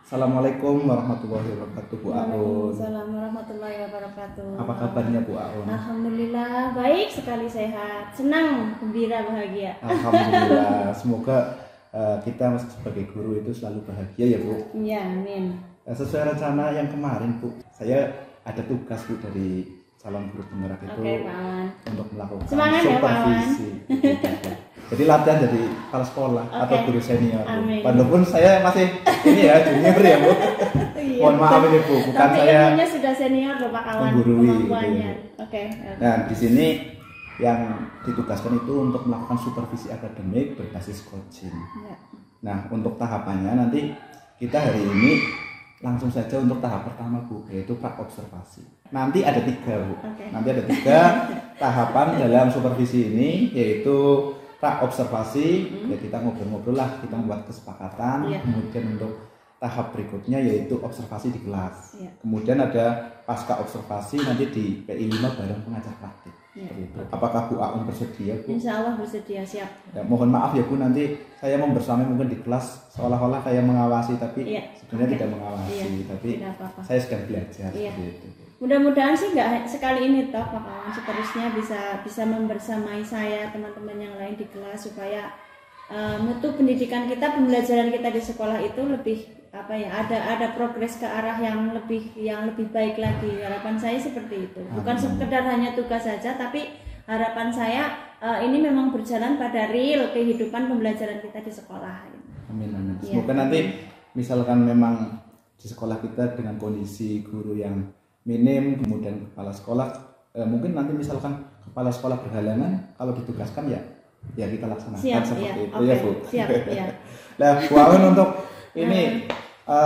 Assalamualaikum warahmatullahi wabarakatuh, Bu Aun. Waalaikumsalam warahmatullahi wabarakatuh. Apa kabarnya, Bu Aun? Alhamdulillah baik sekali, sehat, senang, gembira, bahagia. Alhamdulillah. Semoga kita sebagai guru itu selalu bahagia ya, Bu. Iya, amin. Sesuai rencana yang kemarin, Bu, saya ada tugas, Bu, dari calon guru penggerak itu. Oke, Pak Awan. Untuk melakukan Semangat ya, Pak Awan. supervisi. Jadi latihan jadi kepala sekolah atau guru senior. Amin. Walaupun saya masih ini ya junior ya, Bu. Iya, Mohon maaf ini, Bu, bukan tapi saya ilmunya sudah senior loh, Pak Awan. menggurui, Kemampuannya. gitu. Oke. Nah, di sini yang ditugaskan itu untuk melakukan supervisi akademik berbasis coaching. Ya. Nah, untuk tahapannya nanti kita hari ini langsung saja untuk tahap pertama, Bu, yaitu pra-observasi. Nanti ada 3, Bu. Oke. Nanti ada 3 tahapan dalam supervisi ini, yaitu pra-observasi, ya kita ngobrol-ngobrol lah, kita membuat kesepakatan. Iya. Kemudian untuk tahap berikutnya yaitu observasi di kelas. Iya. Kemudian ada pasca observasi nanti di PI 5 bareng pengajar praktik. Iya. Seperti itu. Apakah Bu Aun bersedia, Bu? Insya Allah bersedia, siap. Ya, mohon maaf ya, Bu, nanti saya membersamai mungkin di kelas seolah-olah saya mengawasi, tapi Iya. sebenarnya Oke. tidak mengawasi, Iya, tapi tidak apa-apa. saya sedang belajar. Iya. Seperti itu. Mudah-mudahan sih nggak sekali ini toh, Pak Awan, seterusnya bisa membersamai saya, teman-teman yang lain di kelas, supaya mutu pendidikan kita, pembelajaran kita di sekolah itu lebih ada progres ke arah yang lebih baik lagi. Harapan saya seperti itu, bukan sekedar hanya tugas saja, tapi harapan saya ini memang berjalan pada real kehidupan pembelajaran kita di sekolah. Amin, amin. Iya. Semoga nanti misalkan memang di sekolah kita dengan kondisi guru yang minim, kemudian kepala sekolah mungkin nanti misalkan kepala sekolah berhalangan, kalau ditugaskan ya kita laksanakan. Siap, seperti iya. itu. Oke, Ya, Bu. siap, iya. Nah, Bu Aun untuk ini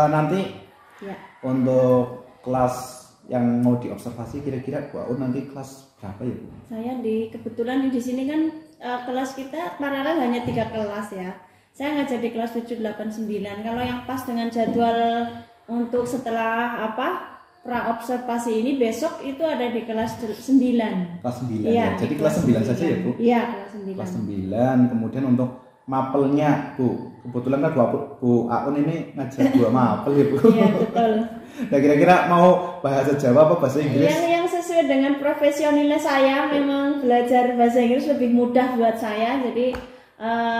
nanti Ya. untuk kelas yang mau diobservasi kira-kira Bu Aun nanti kelas berapa ya, Bu? Saya kebetulan di sini kan kelas kita paralel hanya 3 kelas ya. Saya ngajar di kelas 7, 8, 9. Kalau yang pas dengan jadwal untuk setelah pra-observasi ini besok itu ada di kelas 9. Kelas 9 Iya, ya. Jadi di kelas 9 saja ya, Bu? Iya, kelas 9. Kelas 9. Kemudian untuk mapelnya, Bu. Kebetulan kan Bu Aun ini ngajar 2 mapel ya, Bu. Iya, betul. Nah, kira-kira mau bahasa Jawa apa bahasa Inggris? Yang sesuai dengan profesionalnya saya, memang belajar bahasa Inggris lebih mudah buat saya. Jadi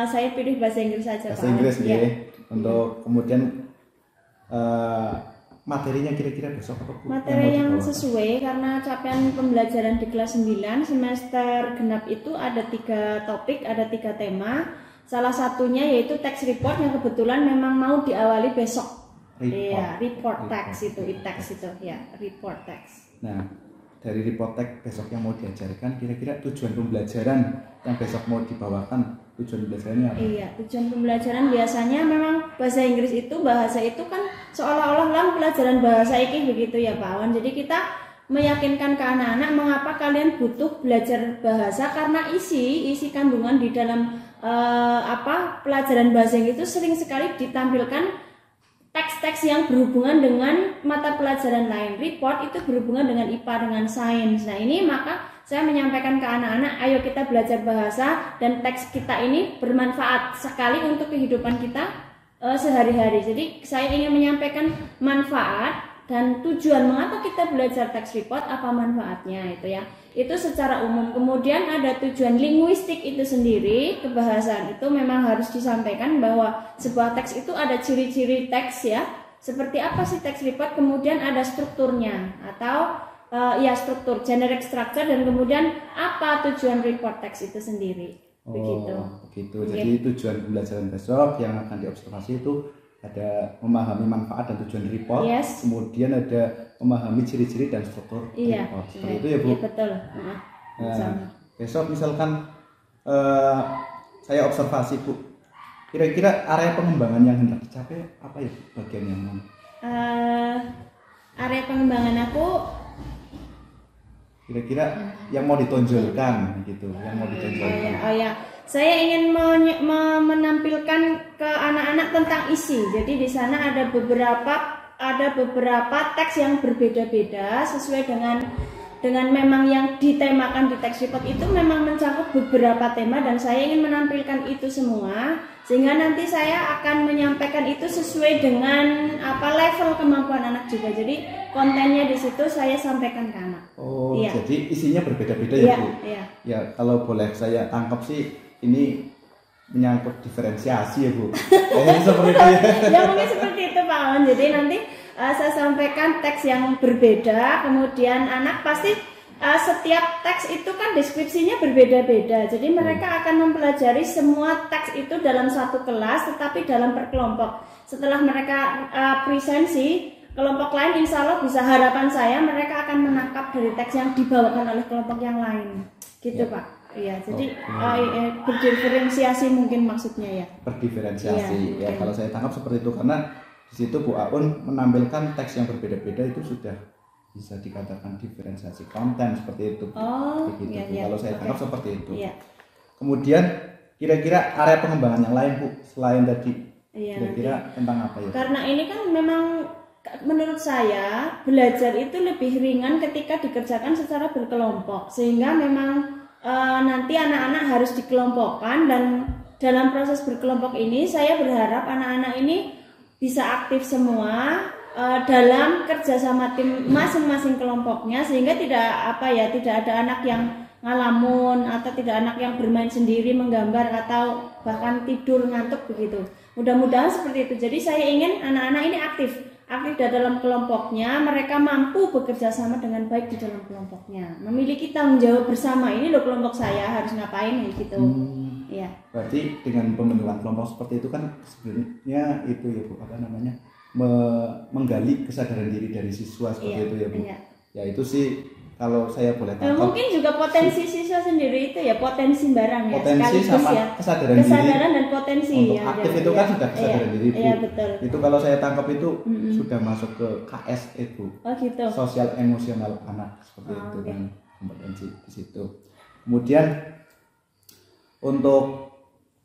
saya pilih bahasa Inggris saja, Bahasa Pak. Inggris Iya. ya. Untuk kemudian materinya kira-kira besok apa, Bu? Materi yang dibawakan? sesuai, karena capaian pembelajaran di kelas 9 semester genap itu ada 3 topik, ada 3 tema. Salah satunya yaitu text report yang kebetulan memang mau diawali besok. Iya, report text itu, e-text itu ya, report text. Nah, dari report text besok yang mau diajarkan, kira-kira tujuan pembelajaran yang besok mau dibawakan, tujuan pembelajarannya apa? Iya, tujuan pembelajaran biasanya memang bahasa Inggris itu, bahasa itu kan seolah-olah pelajaran bahasa iki begitu ya, Pak Awan. Jadi kita meyakinkan ke anak-anak mengapa kalian butuh belajar bahasa, karena isi kandungan di dalam pelajaran bahasa Inggris itu sering sekali ditampilkan teks-teks yang berhubungan dengan mata pelajaran lain. Report itu berhubungan dengan IPA, dengan sains. Nah, ini maka saya menyampaikan ke anak-anak, ayo kita belajar bahasa, dan teks kita ini bermanfaat sekali untuk kehidupan kita sehari-hari. Jadi saya ingin menyampaikan manfaat dan tujuan mengapa kita belajar teks report, apa manfaatnya itu ya. Itu secara umum. Kemudian ada tujuan linguistik itu sendiri, kebahasaan itu memang harus disampaikan bahwa sebuah teks itu ada ciri-ciri teks ya. Seperti apa sih teks report, kemudian ada strukturnya atau struktur, generic structure, dan kemudian apa tujuan report teks itu sendiri. Begitu. Jadi tujuan pembelajaran besok yang akan diobservasi itu ada memahami manfaat dan tujuan report, Yes. kemudian ada memahami ciri-ciri dan struktur report. Seperti itu ya, Bu? Iya, betul. Nah, besok misalkan saya observasi, Bu, kira-kira area pengembangan yang hendak dicapai apa ya, Bu? Bagian yang mana? Area pengembangan aku Kira-kira yang mau ditonjolkan gitu, yang mau ditonjolkan. Oh ya, saya ingin menampilkan ke anak-anak tentang isi. Jadi di sana ada beberapa teks yang berbeda-beda sesuai dengan dengan memang yang ditemakan di text report itu memang mencakup beberapa tema dan saya ingin menampilkan itu semua sehingga nanti saya akan menyampaikan itu sesuai dengan apa level kemampuan anak juga. Jadi kontennya di situ saya sampaikan ke anak. Oh, iya. Jadi isinya berbeda-beda Iya, ya Bu? iya. Ya kalau boleh saya tangkap sih ini menyangkut diferensiasi ya Bu. Seperti itu ya. Ya mungkin seperti itu Pak Awan. Jadi nanti saya sampaikan teks yang berbeda, kemudian anak pasti setiap teks itu kan deskripsinya berbeda-beda. Jadi mereka akan mempelajari semua teks itu dalam satu kelas, tetapi dalam berkelompok. Setelah mereka presensi, kelompok lain insya Allah bisa, harapan saya mereka akan menangkap dari teks yang dibawakan oleh kelompok yang lain. Gitu ya. Pak. Iya, jadi berdiferensiasi mungkin maksudnya ya. Berdiferensiasi ya. Kalau saya tangkap seperti itu karena di situ Bu Aun menampilkan teks yang berbeda-beda itu sudah bisa dikatakan diferensiasi konten seperti itu. Oh, begitu, iya, Bu. iya. Kalau saya tangkap seperti itu. Iya. Kemudian kira-kira area pengembangan yang lain Bu selain tadi iya, kira-kira tentang apa ya? Karena ini kan memang menurut saya belajar itu lebih ringan ketika dikerjakan secara berkelompok sehingga memang nanti anak-anak harus dikelompokkan dan dalam proses berkelompok ini saya berharap anak-anak ini bisa aktif semua dalam kerjasama tim masing-masing kelompoknya sehingga tidak ada anak yang ngalamun atau tidak anak yang bermain sendiri menggambar atau bahkan tidur ngantuk begitu. Mudah-mudahan seperti itu. Jadi saya ingin anak-anak ini aktif di dalam kelompoknya, mereka mampu bekerja sama dengan baik di dalam kelompoknya, memiliki tanggung jawab bersama. Ini loh kelompok saya harus ngapain gitu. Ya. Berarti dengan pembentukan kelompok seperti itu kan sebenarnya itu ya Bu, apa namanya, menggali kesadaran diri dari siswa seperti itu ya Bu. Iya. Ya itu sih kalau saya boleh tangkap. Mungkin juga potensi siswa sendiri itu ya, potensi barang ya. Potensi sama ya. kesadaran diri. Dan potensi. Untuk ya, aktif itu kan sudah kesadaran diri Bu. Iya betul. Itu kalau saya tangkap itu sudah masuk ke KSE Bu. Oh gitu. Sosial emosional anak seperti itu kan kompetensi di situ. Kemudian untuk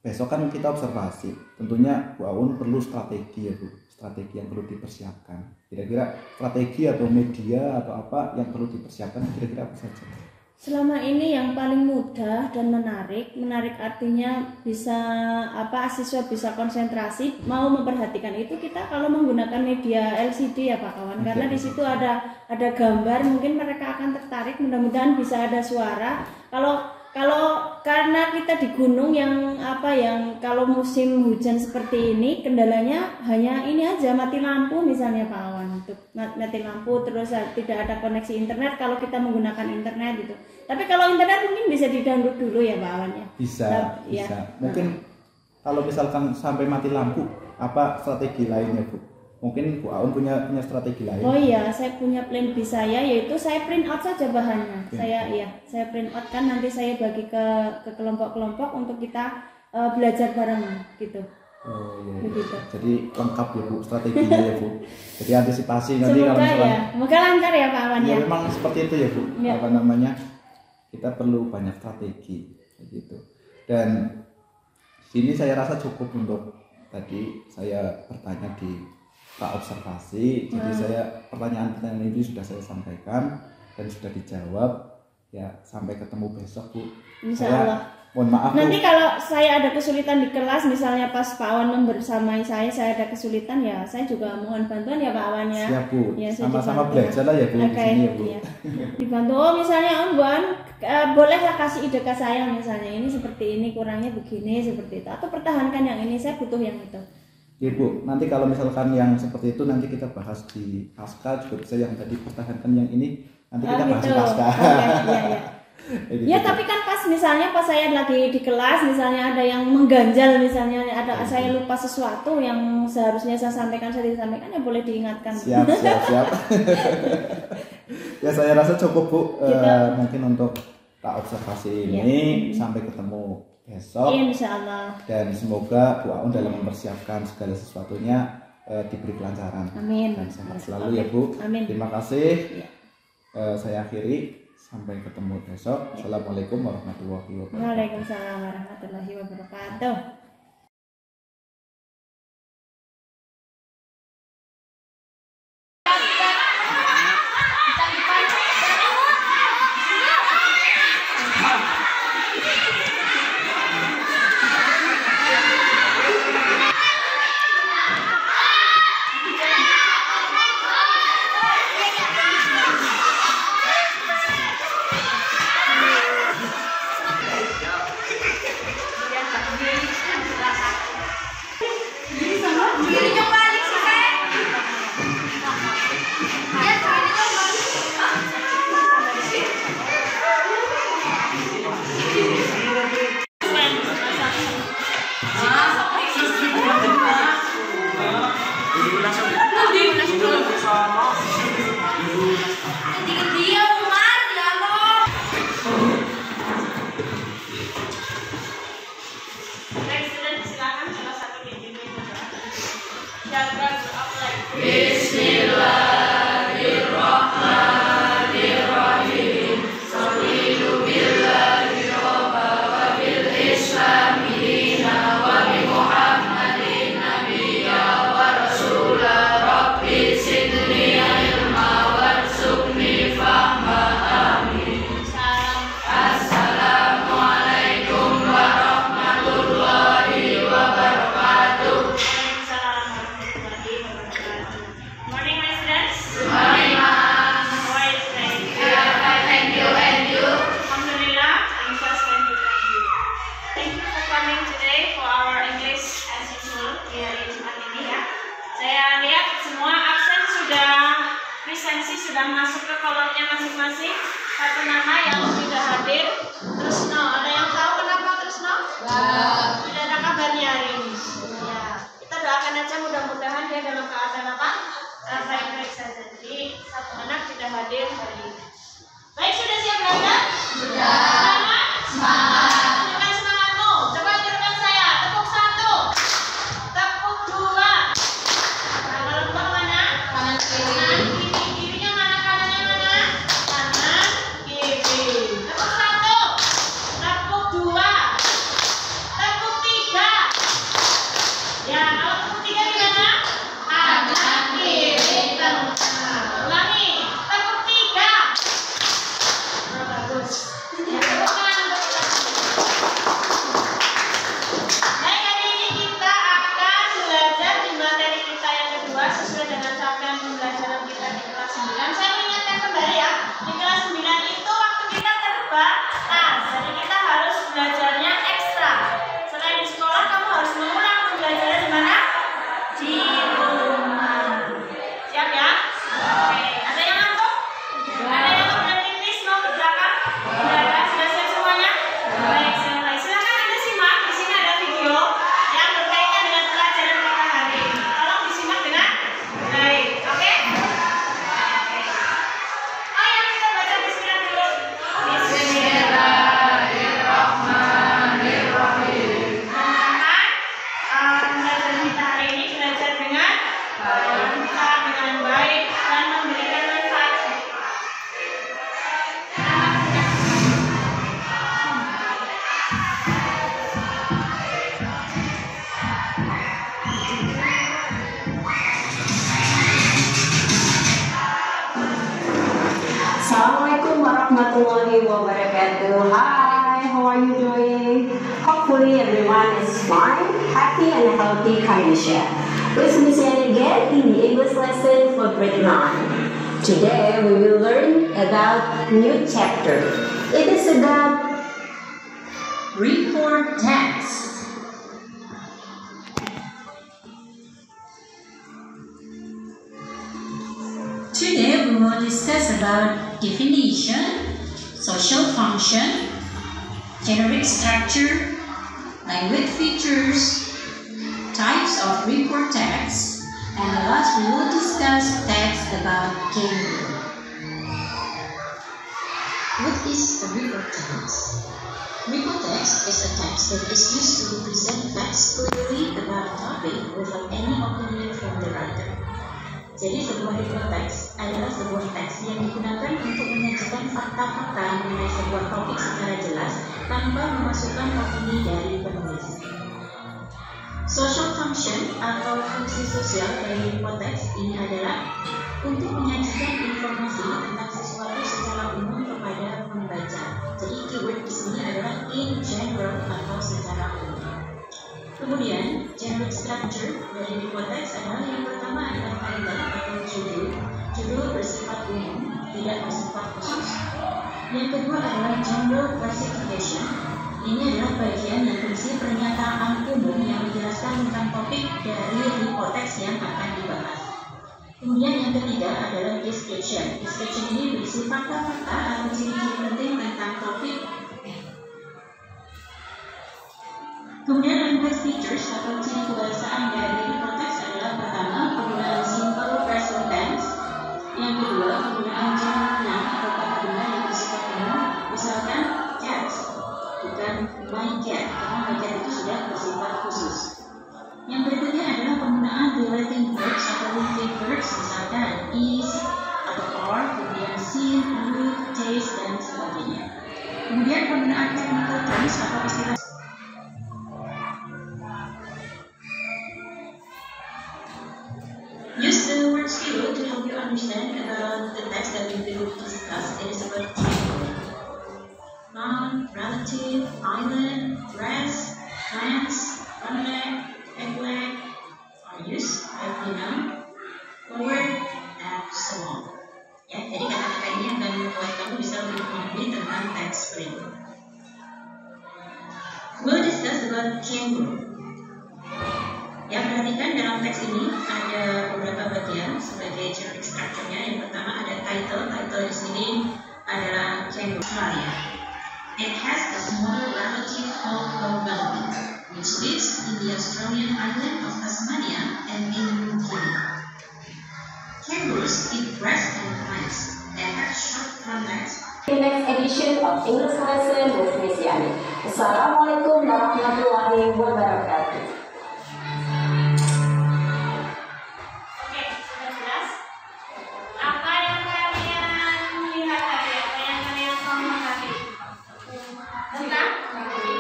besok kan kita observasi. Tentunya Bu Aun perlu strategi ya Bu. Strategi yang perlu dipersiapkan. Kira-kira strategi atau media atau apa yang perlu dipersiapkan kira-kira apa saja? Selama ini yang paling mudah dan menarik artinya bisa siswa bisa konsentrasi, mau memperhatikan itu kita kalau menggunakan media LCD ya Pak Kawan, karena di situ ada gambar, mungkin mereka akan tertarik, mudah-mudahan bisa ada suara. Kalau karena kita di gunung yang kalau musim hujan seperti ini kendalanya hanya ini aja, mati lampu misalnya Pak Awan, untuk mati lampu terus tidak ada koneksi internet kalau kita menggunakan internet gitu. Tapi kalau internet mungkin bisa di-download dulu ya Pak Awan ya. Bisa. Mungkin kalau misalkan sampai mati lampu, apa strategi lainnya Bu? Mungkin Bu Aun punya strategi lain. Oh iya, saya punya plan B saya, yaitu saya print out saja bahannya. Saya print out kan, nanti saya bagi ke kelompok-kelompok untuk kita belajar bareng gitu. Oh iya. Begitu. Jadi lengkap ya Bu strateginya ya Bu. Jadi antisipasi nanti semoga kalau misalnya. Semoga lancar ya Pak Awan ya. Memang seperti itu ya Bu. Ya. Apa namanya? Kita perlu banyak strategi gitu. Dan sini saya rasa cukup untuk tadi saya bertanya di observasi, jadi saya pertanyaan-pertanyaan ini sudah saya sampaikan dan sudah dijawab ya. Sampai ketemu besok Bu. Insyaallah. Mohon maaf nanti Bu, kalau saya ada kesulitan di kelas, misalnya pas Pak Awan membersamai saya ada kesulitan ya, saya juga mohon bantuan ya Pak Awan ya. Siap Bu, ya, sama-sama belajar lah ya Bu di sini ya Bu. Ya. Dibantu, oh misalnya Bu Awan bolehlah kasih ide ke saya, misalnya ini seperti ini, kurangnya begini seperti itu, atau pertahankan yang ini, saya butuh yang itu. Ya Bu, nanti kalau misalkan yang seperti itu nanti kita bahas di pasca, juga bisa yang tadi pertahankan yang ini nanti kita bahas di pasca. Iya. Ya tapi kan pas saya lagi di kelas, misalnya ada yang mengganjal, misalnya saya lupa sesuatu yang seharusnya saya sampaikan ya boleh diingatkan. Siap. Ya saya rasa cukup Bu, mungkin untuk observasi ini sampai ketemu besok. Insyaallah. Dan semoga Bu Aun dalam mempersiapkan segala sesuatunya diberi kelancaran. Amin. Dan sehat selalu ya Bu. Amin. Terima kasih. Saya akhiri. Sampai ketemu besok. Assalamualaikum warahmatullahi wabarakatuh. Waalaikumsalam warahmatullahi wabarakatuh. sudah masuk ke kolomnya masing-masing. Satu nama yang tidak hadir, Tresno. Ada yang tahu kenapa Tresno? Tidak ada kabarnya hari ini. Ya, kita doakan aja mudah-mudahan dia dalam keadaan apa? Baik-baik saja. Jadi satu anak tidak hadir hari ini. Baik, sudah siap belajar? Sudah. Semangat. Tunjukkan semangatmu. Coba tunjukkan saya. Tepuk 1, tepuk 2. Nah, kalau tepuk mana? Kanan kiri. Kirinya mana? Kanannya mana? Kanan kiri. Tepuk 1, tepuk 2, tepuk 3. Ya, kalau tepuk 3 gimana? Kanan kiri tengah. Ulangi. Tepuk 3. Bagus. Ya, tepuk tangan untuk kita. Baik, hari ini kita akan belajar di materi kita yang kedua sesuai dengan capaian pembelajaran kita di kelas 9. Saya mengingatkan kembali ya, di kelas 9 itu waktu kita terbatas. Jadi kita harus belajarnya ekstra. Selain di sekolah, kamu harus mengulang pembelajaran di mana? Di rumah. Siap ya? Oke. Ada yang ngantuk? Ada yang udah tipis mau ke belakang? Sudah ada? Sudah siap semuanya? Baik, silahkan. Silakan Anda simak. Di sini ada video yang berkaitan dengan pelajaran kita hari ini. Tolong disimak dengan baik. Oke? Oke. Oh ya, kita baca bismillah dulu. Bismillahirrahmanirrahim. Pelajaran kita hari ini belajar dengan lancar, dengan baik, dan memberikan manfaat. Assalamualaikum warahmatullahi wabarakatuh. Hi, how are you doing? Hopefully everyone is fine, happy and healthy condition. Please listen again in the English lesson for grade 9. Today we will learn about new chapter. It is about report text. Today we will discuss about definition, social function, generic structure, language features, types of report text, and last we will discuss text about Cambridge. What is a report text? Report text is a text that is used to represent facts clearly about a topic without any opinion from the writer. Jadi sebuah report text adalah sebuah teks yang digunakan untuk menyajikan fakta-fakta mengenai sebuah topik secara jelas tanpa memasukkan opini dari penulis. Social function atau fungsi sosial dari report text ini adalah untuk menyajikan informasi tentang sesuatu secara umum kepada pembaca. Jadi keyword di sini adalah in general atau secara umum. Kemudian, generic structure dari report text adalah yang pertama adalah title atau judul. Judul bersifat umum, tidak bersifat khusus. Yang kedua adalah general classification. Ini adalah bagian yang berisi pernyataan umum yang menjelaskan tentang topik dari report text yang akan dibahas. Kemudian yang ketiga adalah description. Description ini berisi fakta-fakta atau ciri-ciri penting tentang topik. Kemudian language features atau ciri kebahasaan dari report text adalah pertama, penggunaan simple present terms atau istilah. Use the word below to help you understand about the text that we will discuss. It is about noun, relative, island, dress, plants, runback, eggplant, are used, every noun, forward, and so on. Ya, jadi kata-kata ini akan membuat kamu bisa lebih mengerti tentang teks berikut. We'll discuss about kangaroo. Ya, perhatikan dalam teks ini ada beberapa bagian sebagai generic structure-nya. Yang pertama ada title. Title di sini adalah kangaroo Australia. It has a smaller relative called Lowbelly, which lives in the Australian island of Tasmania and in New Guinea. Kangaroos eat grass and plants. They have short front legs. The next edition of English lesson with Miss Yani. Assalamualaikum warahmatullahi wabarakatuh. Oke, sudah jelas. Apa yang kalian lihat tadi? Apa yang kalian ngomong tadi? Tentang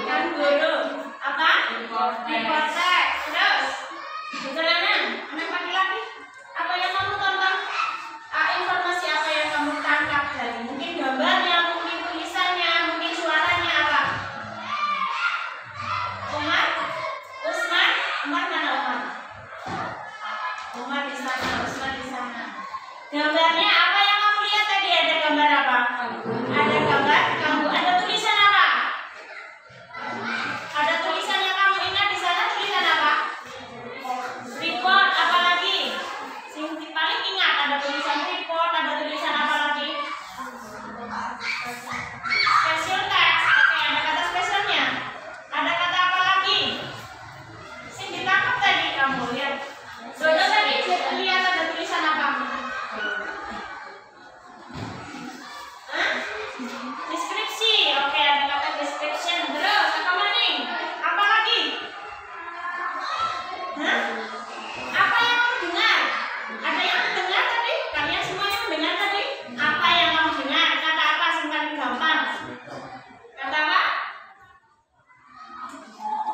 kanguru. Apa? Reporter. Terus perjalanan anak laki-laki. Apa yang kamu tonton? Informasi apa yang kamu tangkap tadi? Mungkin gambarnya, mungkin tulisannya, mungkin suaranya apa? Umar? Usman? Umar mana Umar? Umar di sana, Usman di sana. Gambarnya apa yang kamu lihat tadi? Ada gambar apa? Ada gambar kamu. Ada tulisan apa? Ada tulisan yang kamu ingat di sana, tulisan apa? Report, apa lagi? Sing paling ingat ada tulisan report, ada tulisan apa lagi? Special text. Oke, ada kata spesialnya. Ada kata apa lagi? Sing ditangkap tadi kamu lihat. Dodo tadi lihat ada tulisan apa? Hah? Deskripsi. Oke, ada kata description. Terus apa maning? Apa lagi? Hah? Apa yang kamu dengar? Ada yang mendengar tadi? Kalian semuanya mendengar tadi? Apa yang kamu dengar? Kata apa yang paling gampang? Kata apa?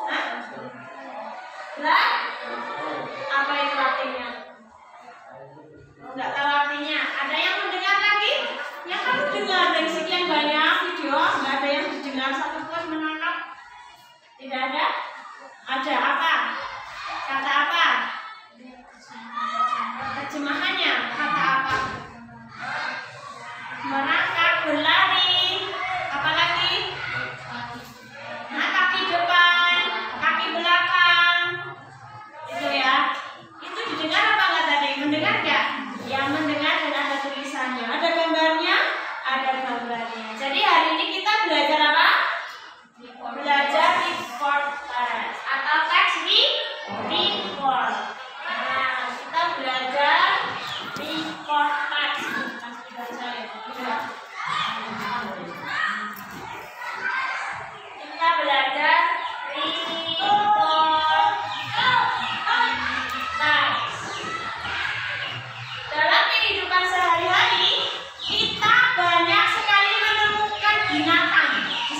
Hah? Lah? Apa itu artinya? Enggak tahu artinya. Ada yang mendengar lagi? Yang kamu dengar dari sekian banyak video, enggak ada yang didengar satu pun menangkap? Tidak ada? Ada apa? Kata apa? Terjemahannya kata apa? Merangkak, berlari, apa lagi? Nah, kaki depan, kaki belakang, itu ya. Itu didengar apa enggak tadi? Mendengar enggak? Ya, mendengar dan ada tulisannya, ada gambarnya, ada gambarnya. Jadi hari ini kita belajar apa? Belajar report text atau teks report. Nah, kita belajar report text. Kita belajar report text. Dalam kehidupan sehari-hari, kita banyak sekali menemukan binatang di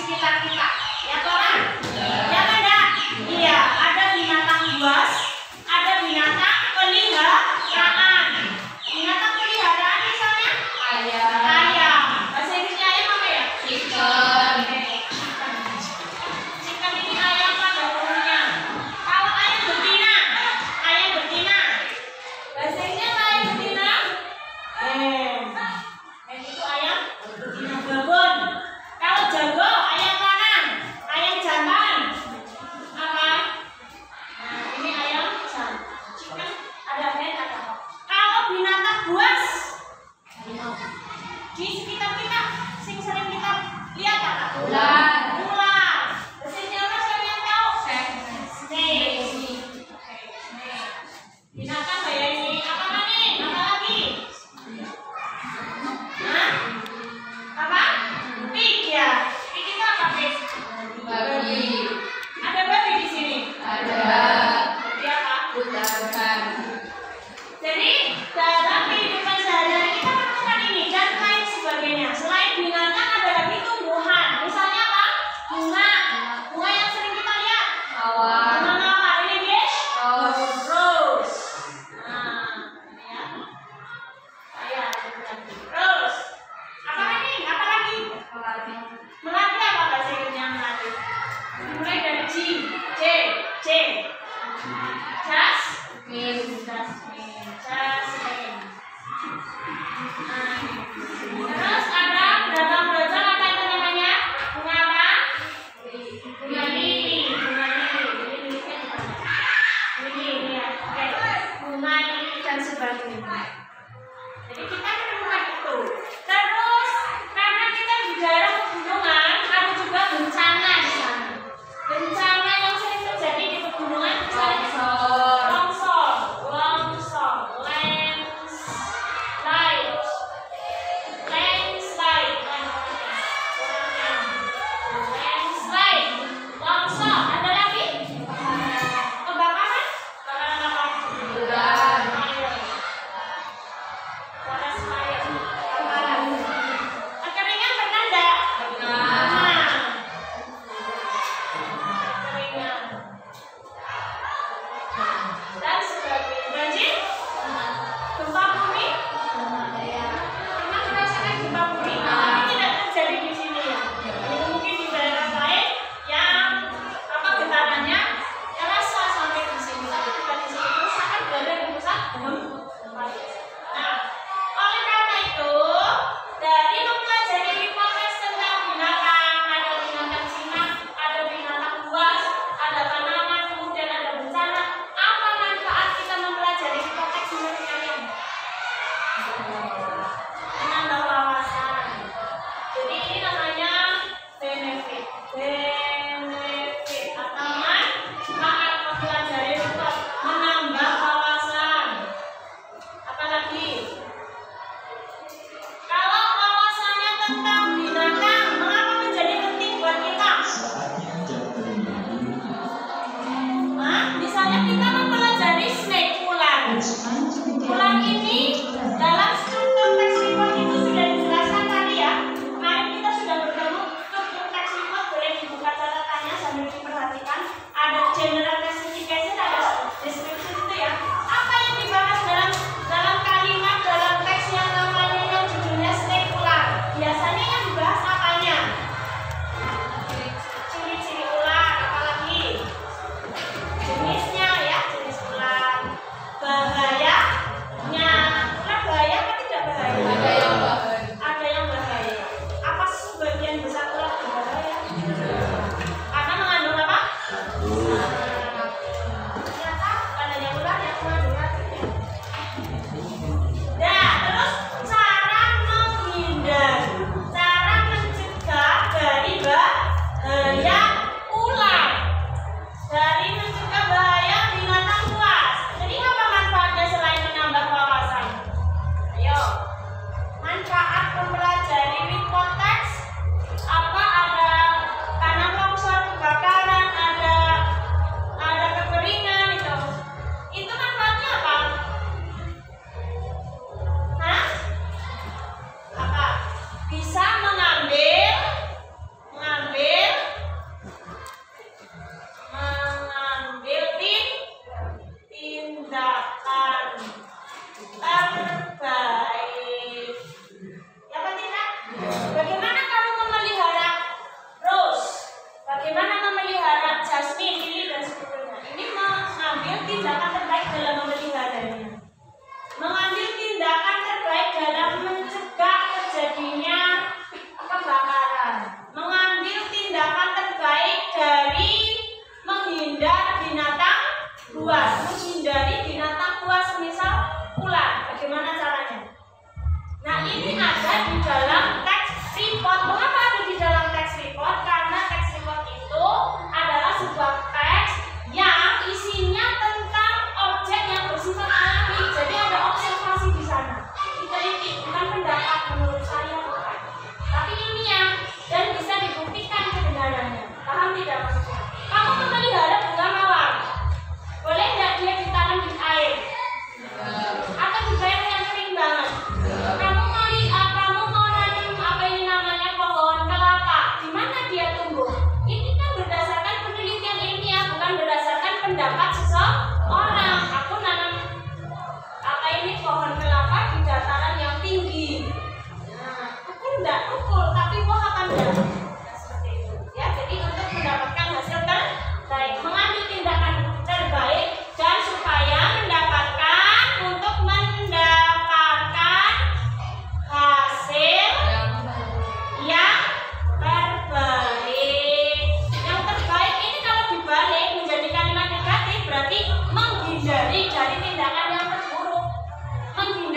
Jadi kita menemukan itu. Terus karena kita di daerah pegunungan, ada juga bencana di sana. Bencana yang sering terjadi di pegunungan misalnya longsor, landslide, longsor. Ada lagi? Kebakaran? Kebakaran apa?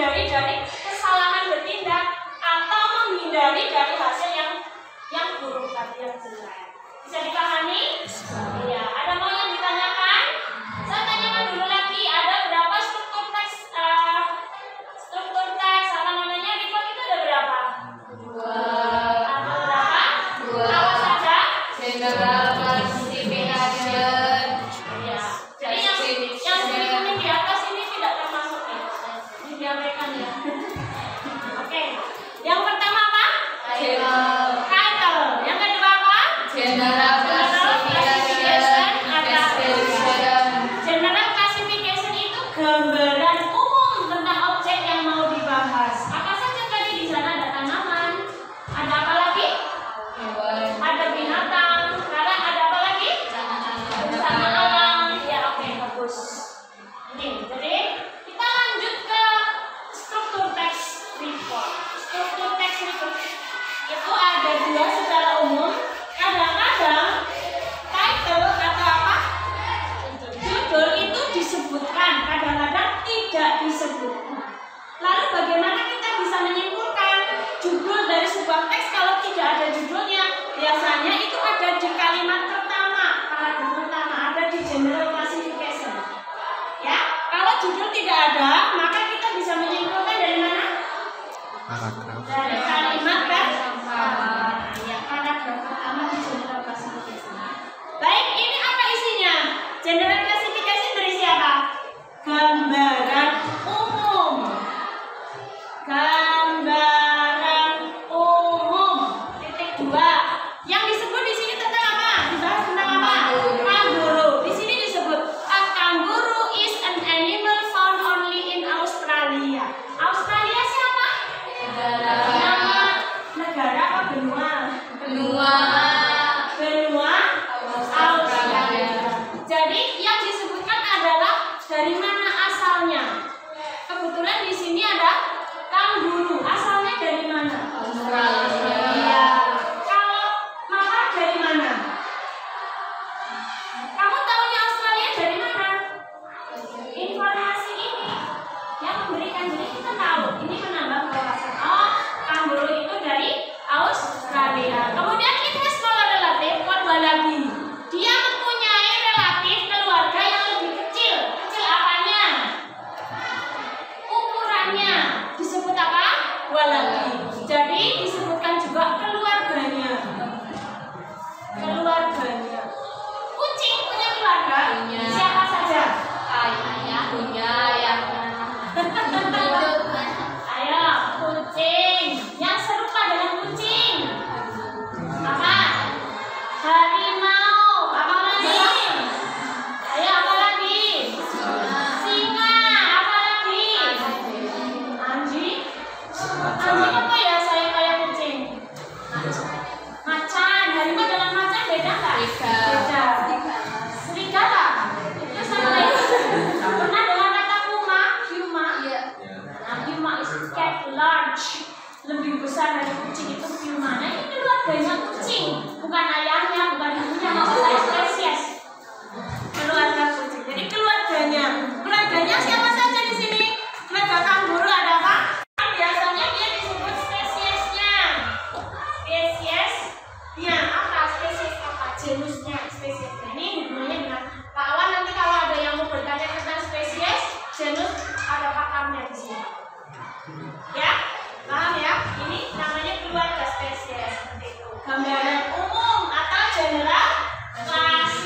menghindari dari kesalahan bertindak atau menghindari dari hasil yang buruk tadi yang jelek. Bisa dipahami? Iya. Ada mau yang ditanyakan? Saya tanyakan dulu lagi. Ada berapa struktur teks? Apa namanya? Report itu ada berapa? 2. Ada berapa? 2. Apa saja? General classification. Ya. Jadi yang kuning di atas ini tidak termasuk ya. Diabaikan ya. Oke. Yang pertama apa? Title. Yang kedua apa? General classification. General classification itu gambaran umum tentang objek yang mau dibahas. Apa saja tadi di sana? Ada tanaman. Ada apa lagi? Ada binatang. Sekarang ada apa lagi? Bencana alam. Ya, oke, bagus. Ini, jadi kita lanjut ke struktur teks report. Struktur teks report itu ada 2 secara umum. Kadang-kadang title atau apa? Judul itu disebutkan, kadang-kadang tidak disebutkan. Lalu bagaimana kita bisa menyimpulkan judul dari sebuah teks kalau tidak ada judulnya? Biasanya itu ada di kalimat pertama, paragraf pertama, ada di general classification. Ya, kalau judul tidak ada, maka kita bisa menyimpulkan dari mana? Paragraf. Dari kalimat pertama. Ya, paragraf pertama di general classification. Baik, ini apa isinya? General classification berisi apa? Gambaran umum. Gambaran umum. Titik 2. Yang disebut di sini tentang apa? Dibahas tentang apa? Kanguru. Di sini disebut a kangaroo is an animal found only in Australia. Australia siapa? Nama negara apa benua? Benua Australia. Jadi yang disebutkan adalah dari mana asalnya. Kebetulan di sini ada kanguru. Asalnya dari mana? Australia. Kalau maka dari mana? Kamu tahunya Australia dari mana? Informasi ini yang memberikan, jadi kita tahu. Ini menambah wawasan. Oh, kanguru itu dari Australia. Kemudian it has smaller relative. Kedua lagi, dia mempunyai relatif keluarga yang lebih kecil. Kecil apanya? Ukurannya. Disebut apa? Dua lagi. Jadi disebutkan juga keluarganya. Keluarganya. Kucing punya keluarga? Siapa saja? Ayo, kucing. Yang serupa dengan kucing. Apa? Harimau. Apa lagi? Ayo, apa lagi? Singa. Apa lagi? Anjing. Anjing apa ya? Saya kayak kucing. Macan. Harimau dengan macan beda nggak? Beda. Serigala. Itu sama lagi. Pernah dengar kata puma? Puma. Nah, puma is cat large. Lebih besar dari kucing itu puma. Nah, ini keluarganya kucing, bukan ayahnya, bukan ibunya, maksudnya spesies. Keluarga kucing. Jadi keluarganya siapa saja di sini? Keluarga kanguru ada apa? Biasanya dia disebut spesiesnya. Spesiesnya apa? Spesies apa? Genusnya, spesiesnya. Ini hubungannya dengan Pak Awan. Nanti kalau ada yang mau bertanya tentang spesies, genus, ada pakarnya di sini. Ya, paham ya? Ini namanya keluarga spesies. Seperti itu. Gambaran umum atau general classification.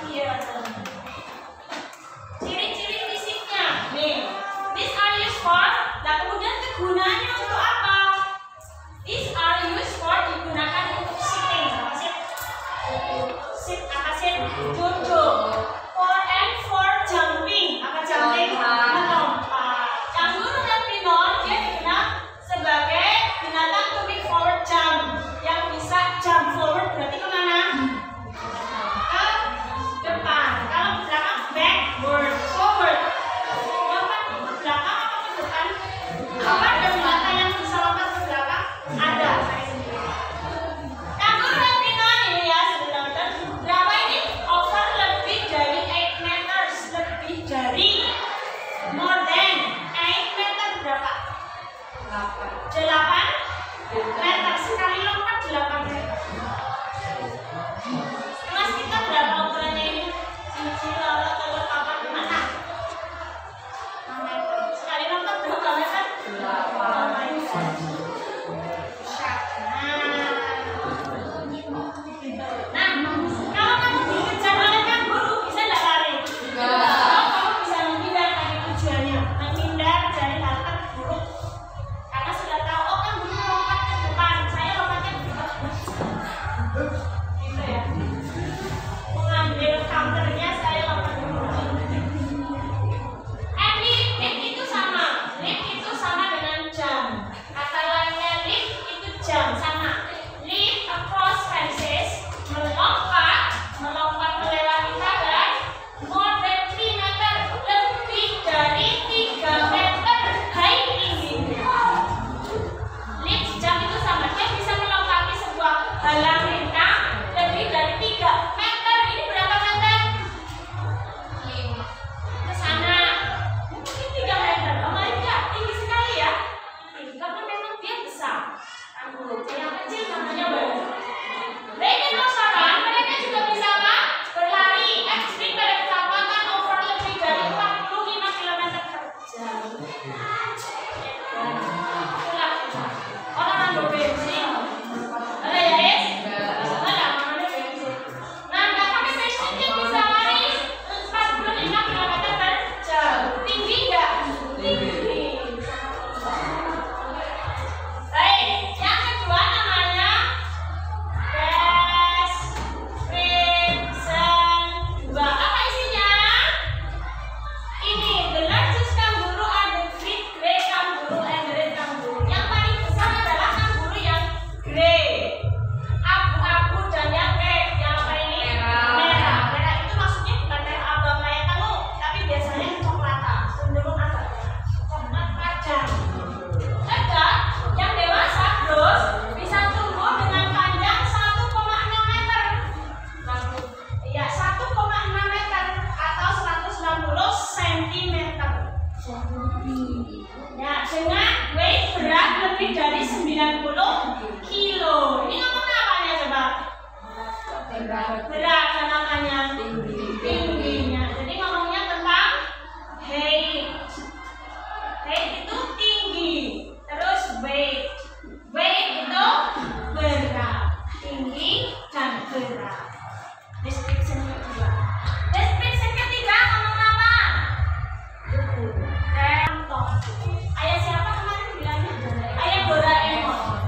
Iya. Ciri-ciri fisiknya. Nih, these are used for. Nah, kemudian kegunaannya untuk apa? These are used for digunakan untuk sitting. Apa sih? Sit apa sih? Duduk. For jumping. Apa jumping? Melompat. Kanguru dan pinon dia dikenal sebagai binatang moving forward jump yang bisa jump forward berarti kemana? Ke depan. Kalau ke belakang backward, forward. Lompat ke belakang apa ke depan? Apa ada binatang yang bisa lompat ke belakang? Ada. Saya sendiri. Kanguru dan pinon ini ya sebenarnya berapa ini? Over lebih dari 8 meters, lebih dari more than 8 meter berapa? 8 meter sekali lompat 8 meter. Kelas kita berapa ukurannya ini? Cici lala kalau papan mana? 6 meter. Sekali lompat berapa meter? 8 meter. Nah, kalau kamu dikejar oleh kanguru bisa nggak lari? Kalau kamu bisa menghindar tadi tujuannya, menghindar dari hal terburuk. Karena sudah tahu, oh kanguru lompat ke depan, saya lompatnya ke depan. Gitu ya. Mengambil counternya saya lompat ke depan. Leap itu sama. Leap itu sama dengan jump. Kata lainnya leap itu jump sama. Leap across fences, melompat melewati pagar, more than 3 meter, lebih dari 3 meter high tingginya. Leap jump itu sama, dia bisa melompati sebuah halang rintang lebih dari 3 meter. Ini berapa meter? Ke sana. Mungkin 3 meter. Oh my god, tinggi sekali ya. Karena memang dia besar. Kanguru yang kecil namanya baru. Mereka penasaran, mereka juga bisa apa? Berlari ekstrim pada kecepatan over lebih dari 45 km per jam. Itulah orang ambil bensin. Ada ya, Is? Ada, namanya bensin. Nah, nggak pakai bensin dia bisa lari 45 km per jam. Tinggi nggak? Tinggi. Baik, yang kedua namanya description 2. Apa isinya? Ini the largest kangaroo are the great grey kangaroo and the red kangaroo. Yang paling besar adalah kanguru yang grey, abu-abu dan yang red. Yang apa ini? Merah. Merah itu maksudnya bukan merah abang kayak kamu, tapi biasanya kecoklatan, cenderung agak coklat padam. Ada yang dewasa terus bisa tumbuh dengan panjang 1,6 meter. Iya, 1,6 meter atau 190 cm. Ya, dengan weight berat lebih dari 90 kilo. Ini ngomongnya apanya coba? Berat kan namanya tingginya. Jadi ngomongnya tentang height. Height itu tinggi. Terus weight. Weight itu berat. Tinggi dan berat. Description kedua. Description ketiga ngomong apa? Contoh. Ayah siapa kemarin bilangnya? Ayah Doraemon.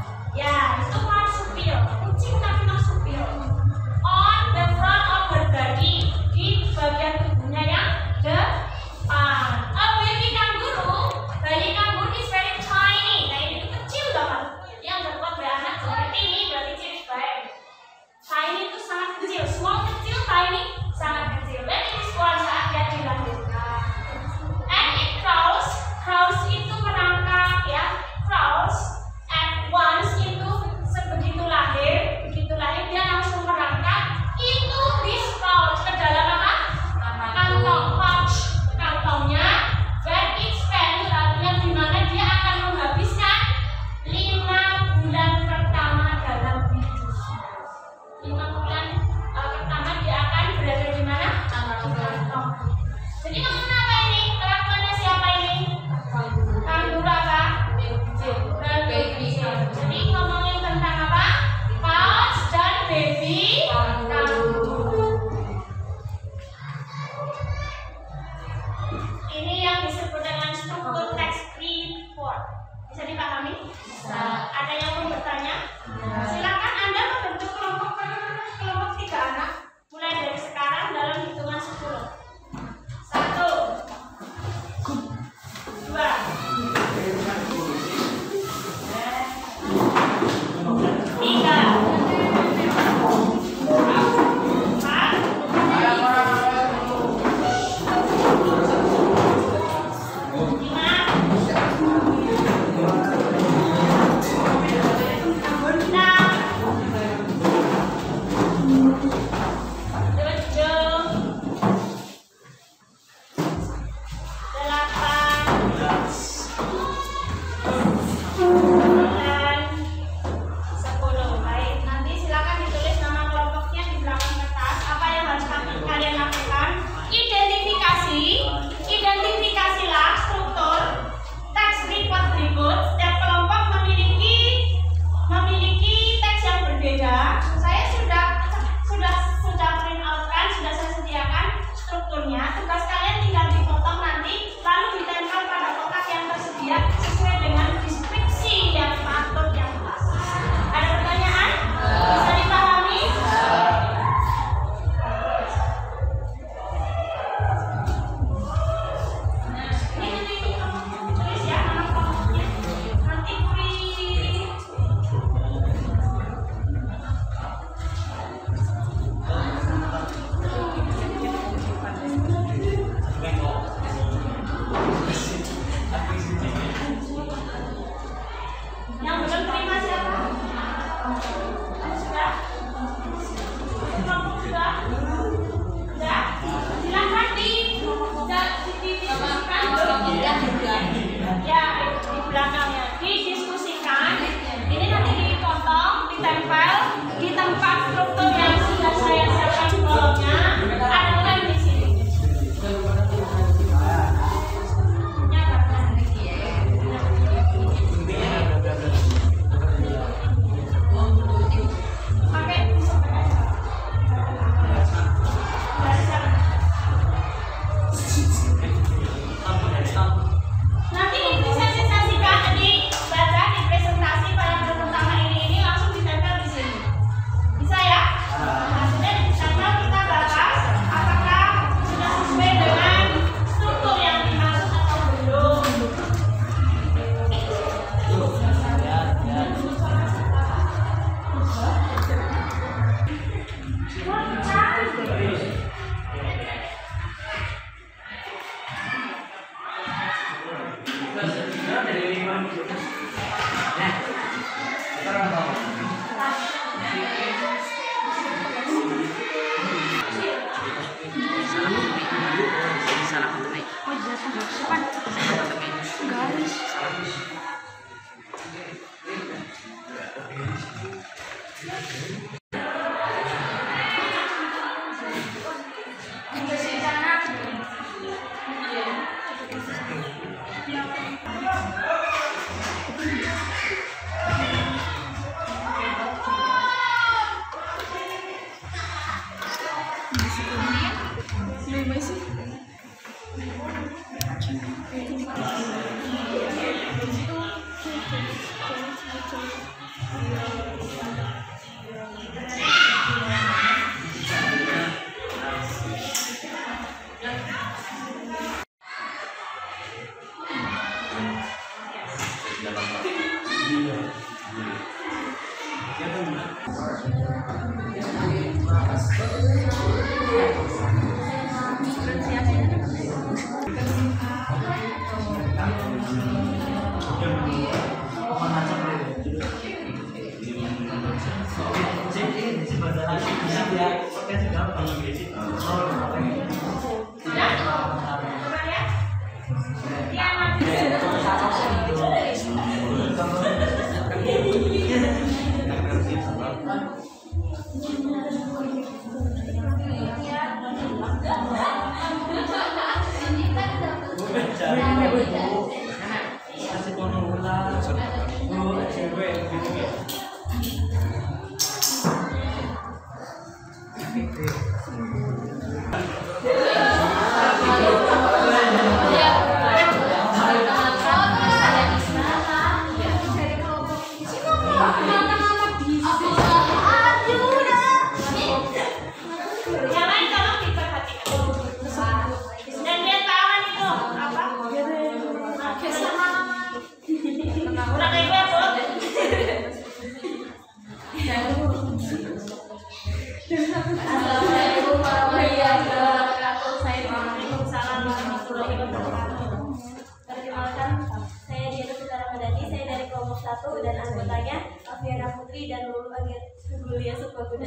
1 dan anggotanya Afiana Putri dan Lulu Agulia Subaguna.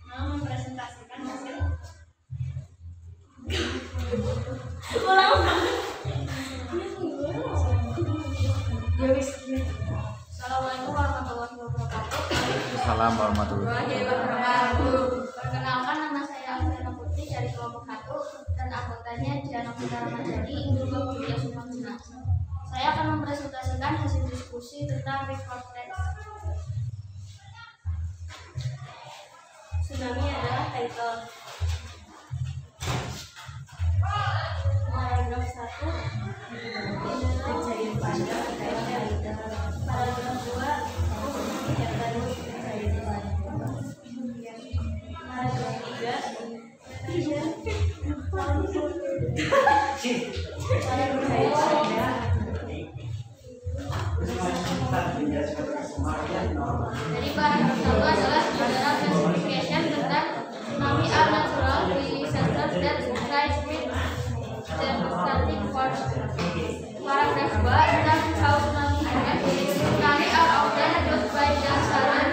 Mau mempresentasikan hasil. Assalamualaikum warahmatullahi wabarakatuh. Salam warahmatullahi Wabarakatuh. Perkenalkan, nama saya Afiana Putri dari kelompok 1 dan anggotanya Diana Putri Ramadhani Indra Kuliah Subaguna. Saya akan mempresentasikan hasil diskusi tentang report text. Tsunami adalah title. Paragraf 1 kejadian pada paragraf 2 paragraf 3 Jadi paragraf 1 adalah general classification tentang tsunami are natural disasters that rise with devastating force. Paragraf 2 tentang how tsunami happen. Tsunami are often caused by the sudden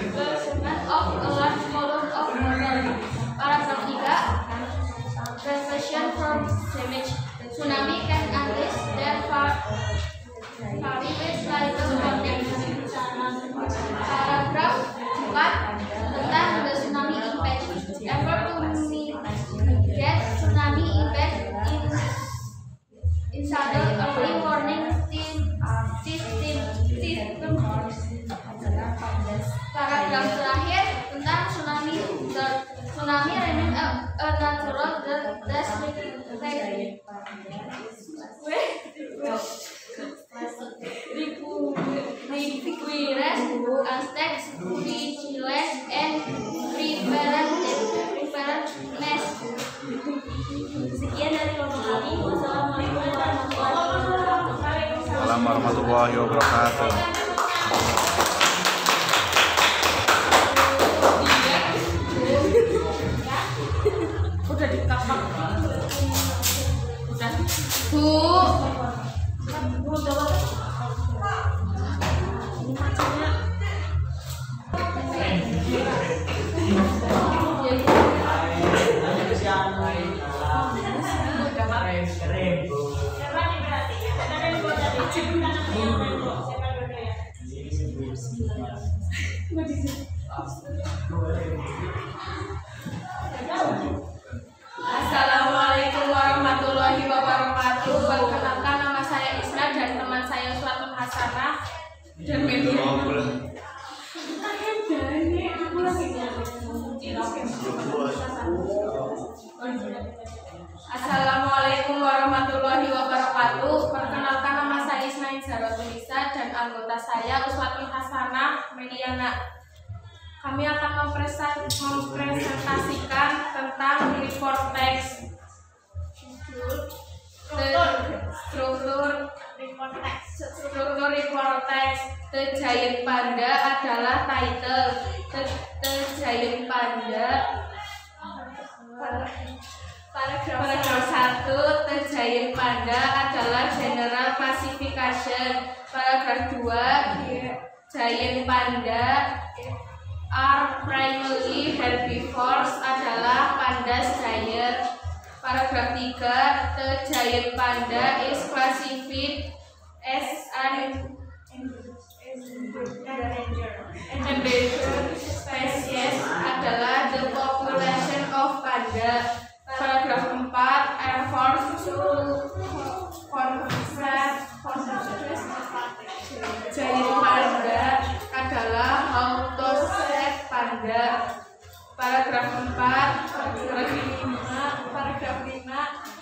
displacement of a large volume of water. Paragraf 3 prevention from damage. Tsunami can unleash their with little warning. Paragraf 4 tentang the tsunami impact. Effort to mitigate tsunami impact in sudden early warning system. Paragraf terakhir tentang tsunami. Tsunami remain a natural requires aspects vigilance and preparedness. Sekian dari kelompok kami. Wassalamualaikum warahmatullahi wabarakatuh. Salam warahmatullahi wabarakatuh. Udah dikapak. Udah. Bu. Assalamualaikum warahmatullahi wabarakatuh. Perkenalkan, nama saya Isra dan teman saya Uswatun Hasanah dan media. Assalamualaikum warahmatullahi wabarakatuh. Perkenalkan, nama saya Ismail Zaratulisa dan anggota saya Uswatun Hasanah Mediana. Kami akan mempresentasikan tentang report text. Struktur report text. The Giant Panda adalah title. The Giant Panda. Paragraf 1. The Giant Panda adalah general classification. Paragraf 2. Giant Panda are primarily herbivores, adalah pandas giant. Paragraf 3. The giant panda is classified as an endangered species, adalah the population of panda. Paragraf 4. Efforts to conserve giant panda adalah how to save panda. Paragraf 4. Paragraf 5.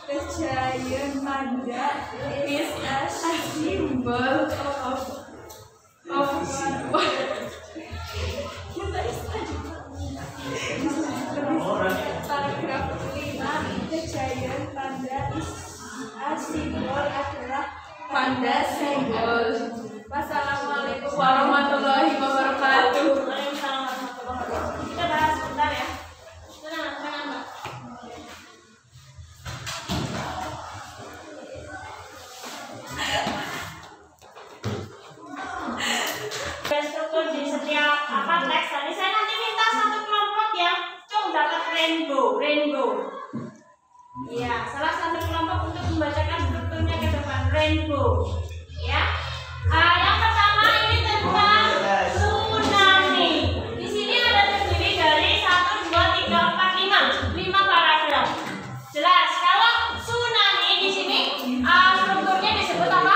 The giant panda is a symbol of paragraf 5. The giant panda is a symbol adalah panda simbol. Wassalamualaikum warahmatullahi wabarakatuh. Kita bahas sebentar ya. Tenang, Mbak. rainbow. Ya, salah satu kelompok untuk membacakan strukturnya ke depan, rainbow. Ya. Yang pertama ini tentang tsunami. Di sini ada terdiri dari 1, 2, 3, 4, 5 paragraf. Jelas. Kalau tsunami di sini strukturnya disebut apa?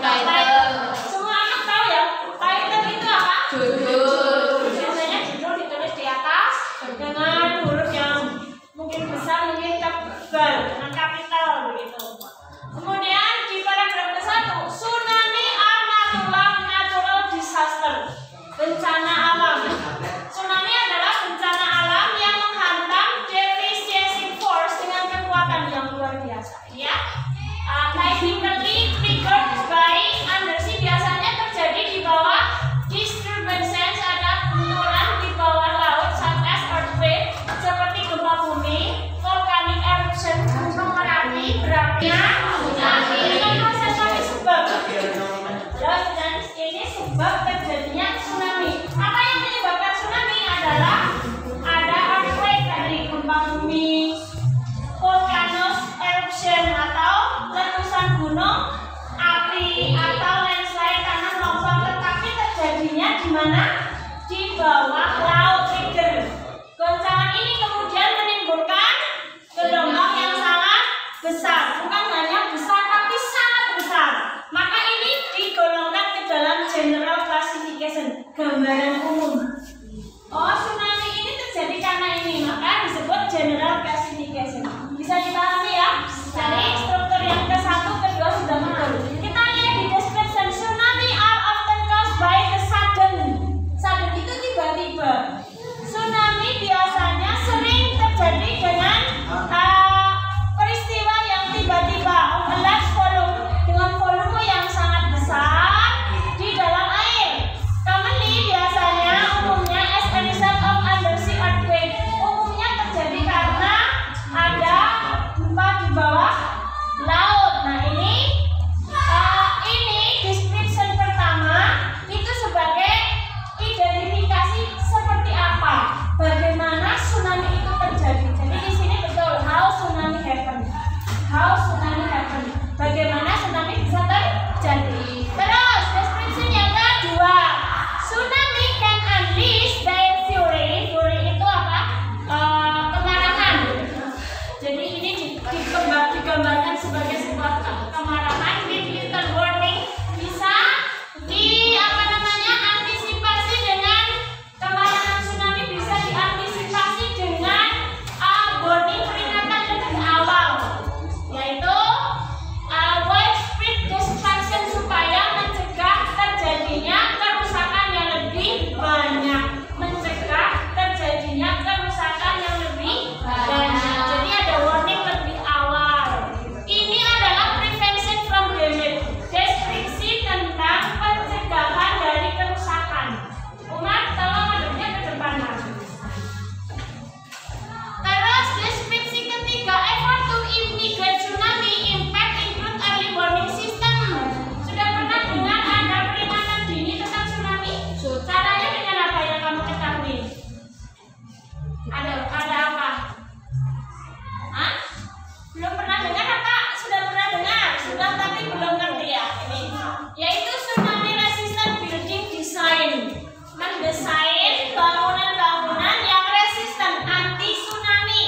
Title. Semua anak tahu ya? Title itu apa? Judul. Biasanya judul ditulis di atas dengan huruf yang mungkin besar, mungkin tebal, dengan kapital begitu. Kemudian di paragraf ke-1, tsunami natural disaster, bencana alam. Tsunami adalah bencana alam yang menghantam devastating force dengan kekuatan yang luar biasa. Ya, typically triggered by undersea, biasanya terjadi di bawah disturbances, ada benturan di bawah laut, such as earthquake, seperti gempa bumi, volcanic eruption, gunung merapi, berapinya tsunami. Dengan konsep sebab. Dan ini sebab terjadinya tsunami. Apa yang menyebabkan tsunami adalah ada earthquake dari gempa bumi, volcanoes eruption atau letusan gunung api, atau landslide tanah longsor, tetapi terjadinya di mana? Di bawah laut. Trigger. Goncangan ini kemudian menimbulkan gelombang yang sangat besar, bukan hanya besar tapi sangat besar. Maka ini digolongkan ke dalam general classification, gambaran umum. Oh, tsunami ini terjadi karena ini, maka disebut general classification. Bisa dipahami ya? Dari struktur yang ke-1, ke-2 sudah betul. Kita lihat di description. Tsunami are often caused by the sudden. Sudden itu tiba-tiba. Tsunami biasanya sering terjadi dengan peristiwa yang tiba-tiba, a large volume, dengan volume yang sangat besar di dalam air. Commonly, biasanya, umumnya as a result of undersea earthquake. Umumnya terjadi karena ada gempa di bawah laut. Nah, ini description pertama itu sebagai identifikasi seperti apa, bagaimana tsunami itu terjadi. Jadi di sini betul, how tsunami happen, bagaimana tsunami bisa terjadi. Terus description yang kedua, tsunami can unleash their fury. Fury itu apa? Kemarahan. Jadi ini digambarkan sebagai sebuah kemarahan with little warning. Bisa antisipasi dengan kemarahan tsunami, bisa diantisipasi dengan warning, peringatan lebih awal, yaitu widespread destruction, supaya mencegah terjadinya kerusakan yang lebih banyak. Jadi ada warning lebih awal. Ini adalah prevention from damage, deskripsi tentang pencegahan dari kerusakan. Umat, tolong adanya ke depan lagi. Terus deskripsi ketiga, effort to mitigate tsunami impact include early warning system. Sudah pernah dengar ada peringatan dini tentang tsunami? Caranya dengan apa yang kamu ketahui? Ada apa? Hah? Belum pernah dengar apa? Sudah pernah dengar? Sudah, tapi belum ngerti ya ini. Yaitu tsunami resistant building design. Mendesain bangunan-bangunan yang resisten anti tsunami.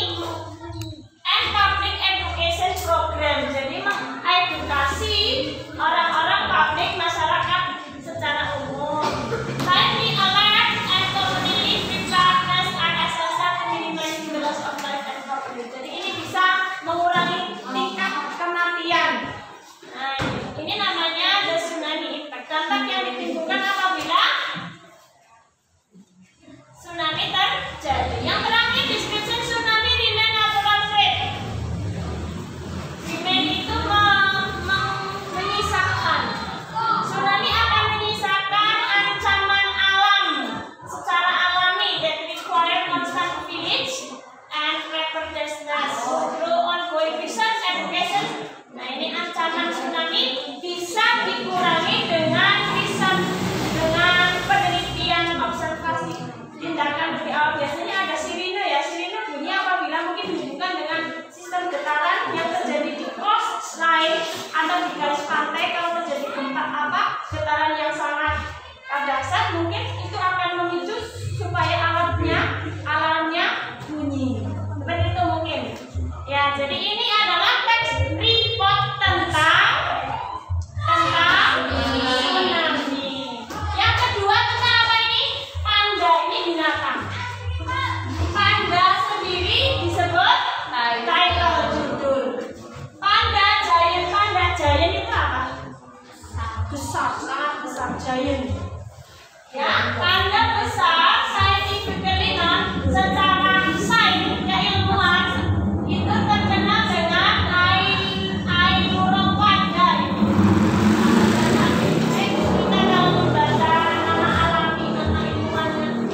And public education program. Jadi mengedukasi orang-orang, publik, masyarakat secara umum. Timely alert and community preparedness are essential community giant. Ya, panda besar scientifically known secara sains keilmuan itu terkenal dengan Ailuron panda. Kita dalam membaca nama alami, nama ilmuannya.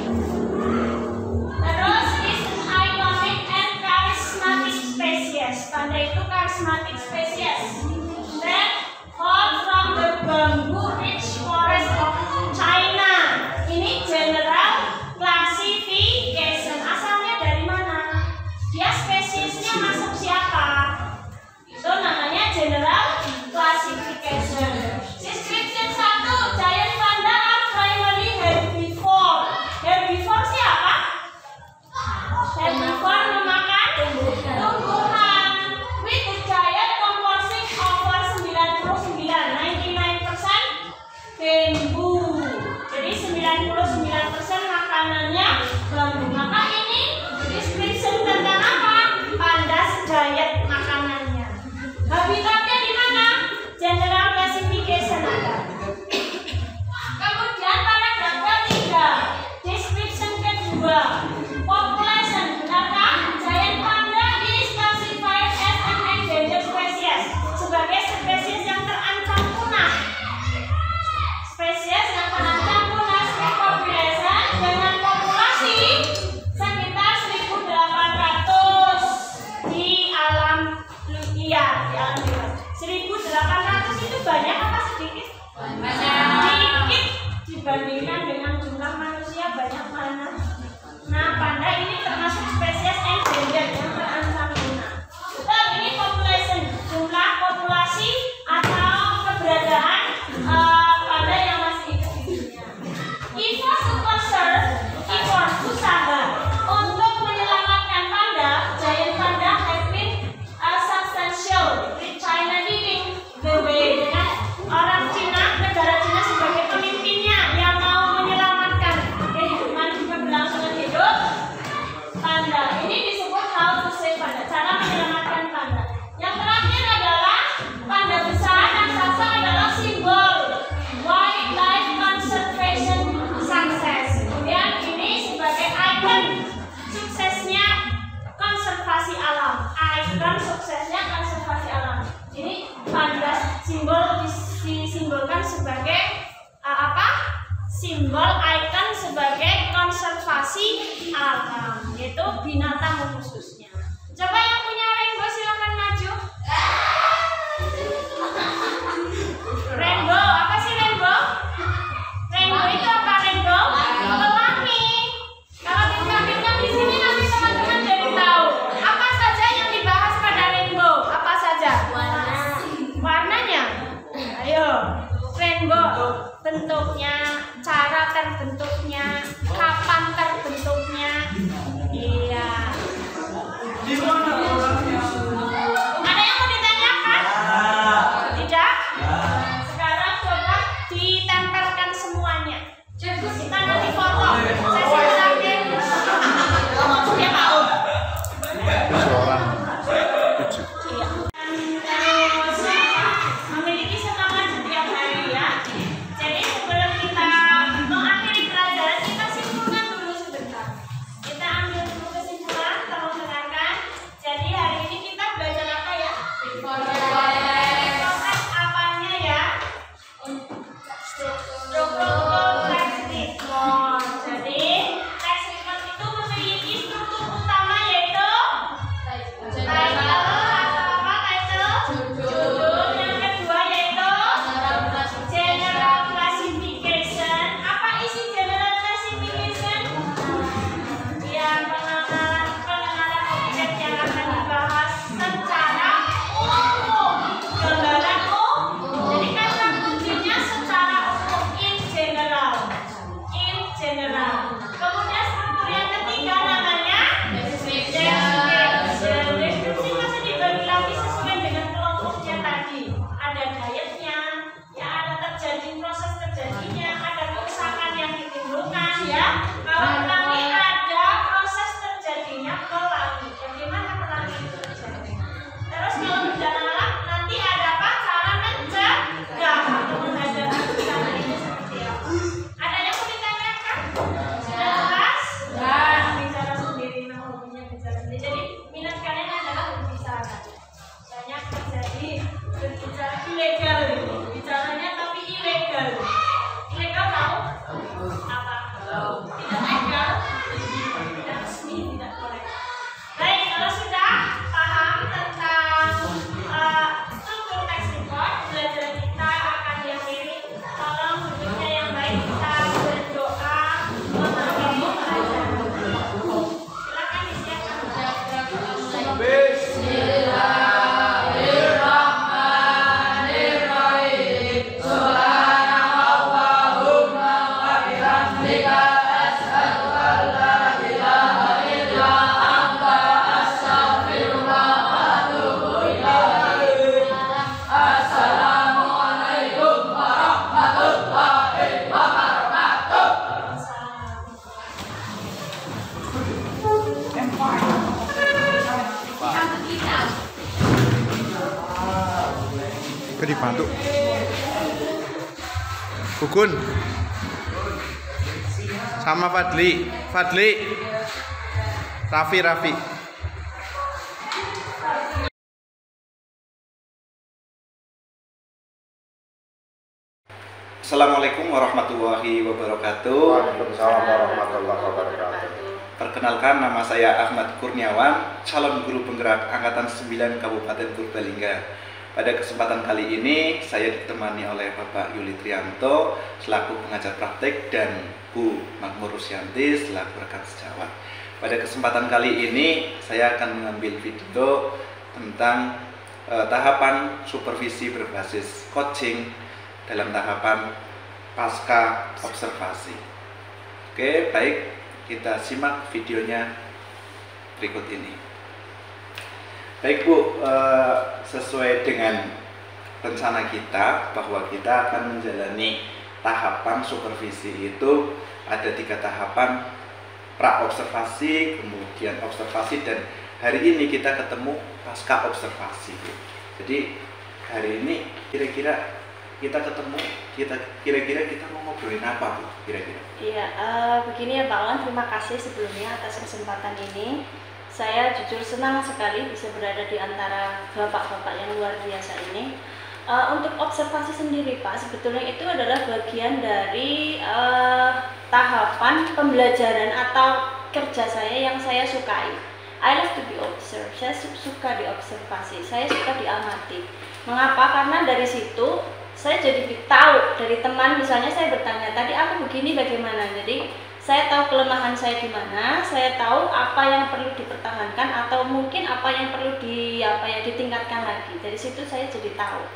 Terus is an iconic and charismatic species. Panda itu charismatic species. Then called from the bamboo rich forest of China. Ini general classification. Asalnya dari mana? Dia spesiesnya masuk siapa? Itu namanya general classification. Description 1, giant panda are primarily herbivore. Herbivore siapa? Herbivore memakan tumbuhan. With the giant composing over 99% bambu. Jadi 99% makanannya bambu. Maka ini description tentang apa? Panda giant makanannya. Habitatnya di mana? General classification ada. Kemudian paragraf 3, description kedua, population. Benarkah giant panda is classified as an endangered species, sebagai spesies yang terancam punah? Spesies yang terancam punah. Population dengan populasi sekitar 1.800 di alam liar. 1.800 itu banyak apa sedikit? Sedikit dibandingkan dengan jumlah manusia banyak mana? Nah, panda ini termasuk spesies endangered yang terancam punah. Dan ini population, jumlah populasi atau keberadaan panda yang masih hidup di dunia. Effort to conserve, effort usaha untuk menyelamatkan panda, giant panda have been substantial with China leading the way. Dengan orang Cina, negara Cina sebagai pemimpinnya yang mau menyelamatkan kehidupan keberlangsungan hidup panda. Ini disebut how to save panda, cara menyelamatkan panda. Yang terakhir adalah panda besar raksasa adalah simbol wildlife conservation success. Kemudian ini sebagai ikon suksesnya konservasi alam. Ikon suksesnya konservasi alam. Ini panda disimbolkan sebagai apa? Simbol ikon sebagai konservasi alam, yaitu binatang khususnya. Coba yang punya rainbow silakan maju. Rainbow, apa sih rainbow? Rainbow itu apa rainbow? Pelangi. Kalau bintang-bintang di sini nanti teman-teman jadi tahu. Apa saja yang dibahas pada rainbow? Apa saja? Warnanya. Ayo. Rainbow, bentuknya, cara terbentuknya, kapan terbentuknya. Iya. Ada yang mau ditanyakan? Tidak? Sekarang coba ditempelkan semuanya. Kita nanti foto. Sesi terakhir. Dia tahu. Memiliki semangat setiap hari ya. Jadi sebelum kita mengakhiri pelajaran, kita simpulkan dulu sebentar. Kita ambil dulu kesimpulan, tolong dengarkan. dibantu. Gugun sama Fadli, Raffi. Assalamualaikum warahmatullahi wabarakatuh. Waalaikumsalam warahmatullahi wabarakatuh. Perkenalkan, nama saya Ahmad Kurniawan, calon guru penggerak Angkatan 9 Kabupaten Purbalingga. Pada kesempatan kali ini saya ditemani oleh Bapak Yuli Trianto selaku pengajar praktek dan Bu Makmur Rusyanti selaku rekan sejawat. Pada kesempatan kali ini saya akan mengambil video tentang tahapan supervisi berbasis coaching dalam tahapan pasca observasi. Oke, baik, kita simak videonya berikut ini. Baik Bu, sesuai dengan rencana kita bahwa kita akan menjalani tahapan supervisi itu ada 3 tahapan: pra observasi, kemudian observasi, dan hari ini kita ketemu pasca observasi. Jadi hari ini kira-kira kita ketemu, kira-kira kita mau ngobrolin apa Bu? Kira-kira? Iya, begini ya Pak Wan, terima kasih sebelumnya atas kesempatan ini. Saya jujur senang sekali bisa berada di antara bapak-bapak yang luar biasa ini. Untuk observasi sendiri Pak, sebetulnya itu adalah bagian dari tahapan pembelajaran atau kerja saya yang saya sukai. I love to be observed. Saya suka diobservasi, saya suka diamati. Mengapa? Karena dari situ saya jadi tahu dari teman, misalnya saya bertanya tadi aku begini bagaimana, jadi saya tahu kelemahan saya di mana, saya tahu apa yang perlu dipertahankan atau mungkin apa yang perlu ditingkatkan lagi. Dari situ saya jadi tahu.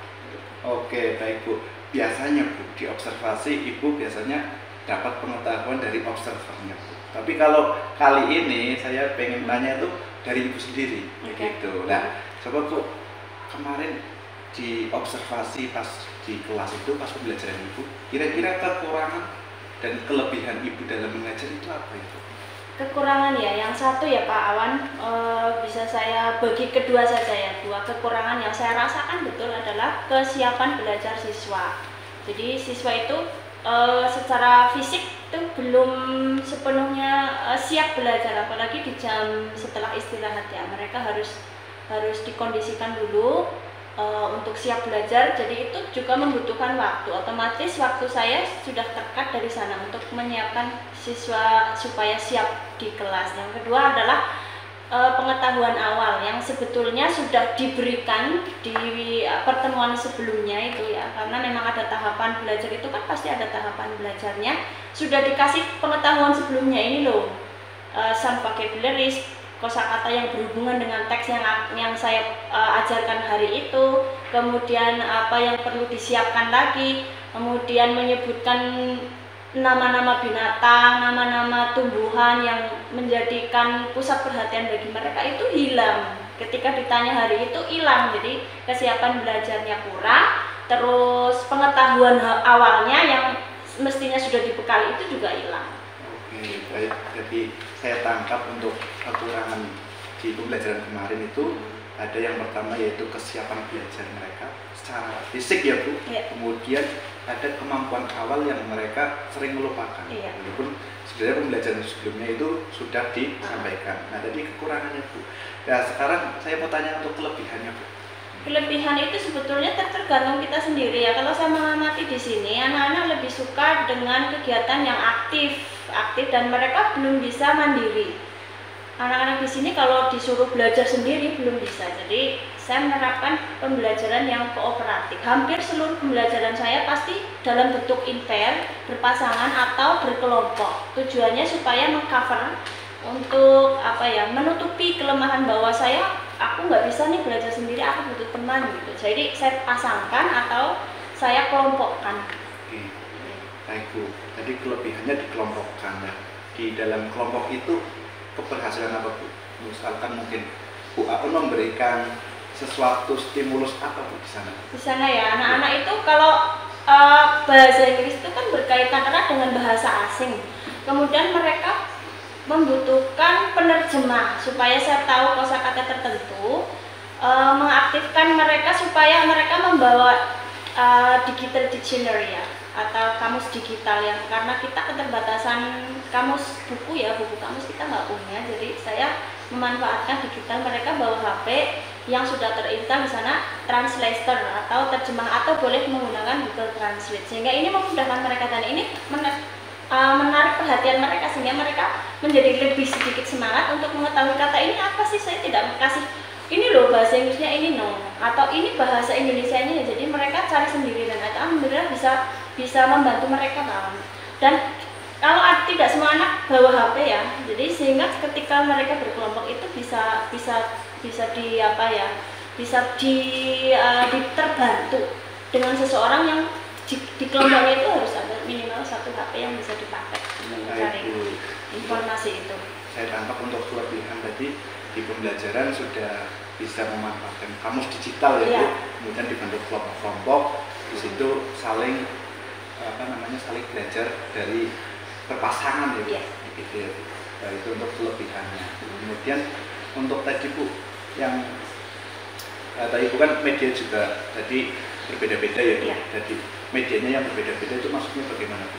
Oke, baik Bu. Biasanya Bu, di observasi Ibu biasanya dapat pengetahuan dari observernya Bu. Tapi kalau kali ini saya pengen nanya itu dari Ibu sendiri, gitu. Nah, coba Bu, kemarin di observasi pas di kelas itu, pas pembelajaran Ibu, kira-kira kekurangan dan kelebihan Ibu dalam mengajar itu apa itu? Kekurangan ya, yang satu ya Pak Awan, bisa saya bagi kedua saja ya. 2 kekurangan yang saya rasakan betul adalah kesiapan belajar siswa. Jadi siswa itu secara fisik itu belum sepenuhnya siap belajar, apalagi di jam setelah istirahat ya. Mereka harus dikondisikan dulu untuk siap belajar, jadi itu juga membutuhkan waktu. Otomatis waktu saya sudah terkat dari sana untuk menyiapkan siswa supaya siap di kelas. Yang kedua adalah pengetahuan awal yang sebetulnya sudah diberikan di pertemuan sebelumnya itu ya, karena memang ada tahapan belajar itu kan pasti ada tahapan belajarnya, sudah dikasih pengetahuan sebelumnya ini loh, some vocabularies, kosakata yang berhubungan dengan teks yang saya ajarkan hari itu, kemudian apa yang perlu disiapkan lagi, kemudian menyebutkan nama-nama binatang, nama-nama tumbuhan yang menjadikan pusat perhatian bagi mereka itu hilang. Ketika ditanya hari itu hilang, jadi kesiapan belajarnya kurang, terus pengetahuan awalnya yang mestinya sudah dibekali itu juga hilang. Oke, baik. Jadi saya tangkap untuk kekurangan di pembelajaran kemarin itu ada yang pertama yaitu kesiapan belajar mereka secara fisik ya Bu. Ya. Kemudian ada kemampuan awal yang mereka sering melupakan. Iya. Walaupun sebenarnya pembelajaran sebelumnya itu sudah disampaikan. Nah, jadi kekurangannya Bu. Nah, sekarang saya mau tanya untuk kelebihannya Bu. Kelebihan itu sebetulnya tergantung kita sendiri ya. Kalau saya mengamati di sini, anak-anak lebih suka dengan kegiatan yang aktif dan mereka belum bisa mandiri. Anak-anak di sini kalau disuruh belajar sendiri belum bisa. Jadi saya menerapkan pembelajaran yang kooperatif. Hampir seluruh pembelajaran saya pasti dalam bentuk inter, berpasangan atau berkelompok. Tujuannya supaya mengcover untuk menutupi kelemahan bahwa aku nggak bisa nih belajar sendiri, aku butuh teman gitu. Jadi saya pasangkan atau saya kelompokkan. Oke, baik Bu. Tadi kelebihannya dikelompokkan ya. Di dalam kelompok itu keberhasilan apa Bu? Misalkan mungkin Bu Aun memberikan sesuatu stimulus apa Bu di sana? Di sana ya, anak-anak itu kalau bahasa Inggris itu kan berkaitan erat dengan bahasa asing. Kemudian mereka membutuhkan penerjemah supaya saya tahu kosakata tertentu. mengaktifkan mereka supaya mereka membawa digital dictionary ya, atau kamus digital ya, karena kita keterbatasan kamus buku ya, buku kamus kita nggak punya, jadi saya memanfaatkan digital, mereka bawa HP yang sudah terinstall di sana translator atau terjemah, atau boleh menggunakan Google Translate, sehingga ini memudahkan mereka dan ini menarik perhatian mereka, sehingga mereka menjadi lebih sedikit semangat untuk mengetahui kata ini apa sih, saya tidak kasih ini loh bahasa Inggrisnya ini no, atau ini bahasa Indonesia ini, jadi mereka cari sendiri dan alhamdulillah bisa membantu mereka kawan. Dan kalau tidak semua anak bawa HP ya, jadi sehingga ketika mereka berkelompok itu bisa terbantu dengan seseorang yang di kelompoknya itu harus ada minimal 1 HP yang bisa dipakai mencari informasi itu. Saya tangkap untuk kelebihan tadi di pembelajaran sudah bisa memanfaatkan kamus digital ya, kemudian dibentuk kelompok-kelompok, di situ saling belajar dari berpasangan ya, gitu ya. Nah, itu untuk kelebihannya. Kemudian untuk tadi Bu, yang tadi Bu kan media juga tadi berbeda-beda ya, Bu. Jadi medianya yang berbeda-beda itu maksudnya bagaimana Bu?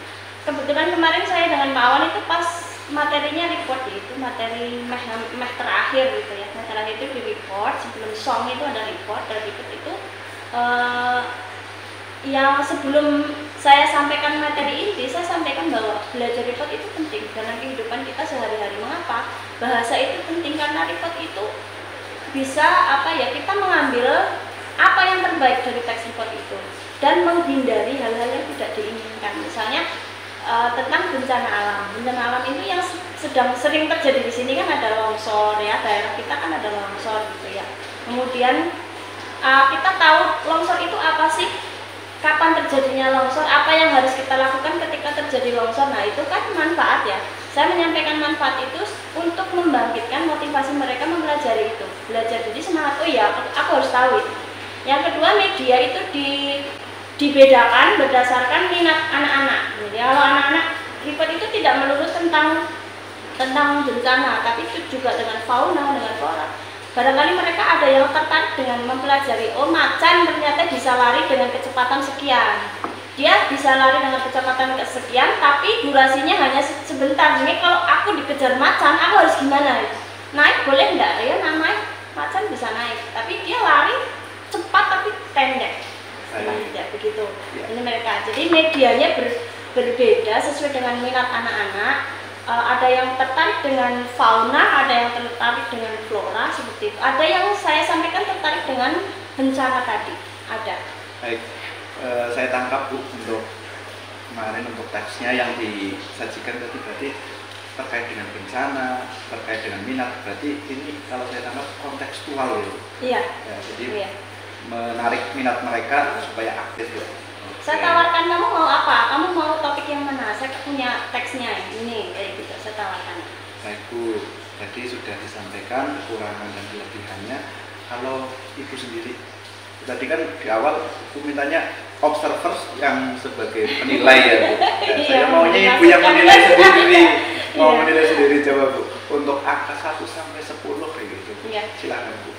Kebetulan kemarin saya dengan Pak Awan itu pas materinya report, itu materi meh terakhir gitu ya, meh terakhir itu di report, sebelum song itu ada report, dan report itu yang sebelum saya sampaikan materi ini, saya sampaikan bahwa belajar report itu penting dalam kehidupan kita sehari-hari. Mengapa? Bahasa itu penting karena report itu bisa kita mengambil apa yang terbaik dari teks report itu dan menghindari hal-hal yang tidak diinginkan. Misalnya tentang bencana alam. Bencana alam itu yang sedang sering terjadi di sini kan ada longsor ya, daerah kita kan ada longsor gitu ya. Kemudian kita tahu longsor itu apa sih? Kapan terjadinya longsor? Apa yang harus kita lakukan ketika terjadi longsor? Nah, itu kan manfaat ya. Saya menyampaikan manfaat itu untuk membangkitkan motivasi mereka mempelajari itu. Belajar jadi semangat, oh iya aku harus tahu itu. Yang kedua, media itu dibedakan berdasarkan minat anak-anak. Jadi kalau anak-anak report itu tidak melulu tentang bencana, tapi itu juga dengan fauna, dengan flora. Barangkali mereka ada yang tertarik dengan mempelajari, oh macan ternyata bisa lari dengan kecepatan sekian. Dia bisa lari dengan kecepatan sekian, tapi durasinya hanya sebentar. Ini kalau aku dikejar macan, aku harus gimana? Naik boleh enggak? Ya namanya macan bisa naik, tapi dia lari cepat tapi pendek. Tidak begitu. Ini mereka. Jadi medianya berbeda sesuai dengan minat anak-anak. Ada yang tertarik dengan fauna, ada yang tertarik dengan flora seperti itu. Ada yang saya sampaikan tertarik dengan bencana tadi. Ada. Baik, saya tangkap Bu untuk kemarin untuk teksnya yang disajikan tadi berarti terkait dengan bencana, terkait dengan minat. Berarti ini kalau saya tangkap kontekstual ya. Iya. Ya, jadi menarik minat mereka supaya aktif ya. Saya tawarkan kamu mau apa? Kamu mau topik yang mana? Saya punya teksnya ini kayak gitu. Saya tawarkan. Baik Bu, tadi sudah disampaikan kekurangan dan kelebihannya. Kalau Ibu sendiri, tadi kan di awal Ibu mintanya observers yang sebagai penilai ya Bu. Ya, saya maunya Ibu yang menilai sendiri. Mau menilai sendiri, coba Bu. Untuk angka 1 sampai 10 kayak gitu. Silakan Bu.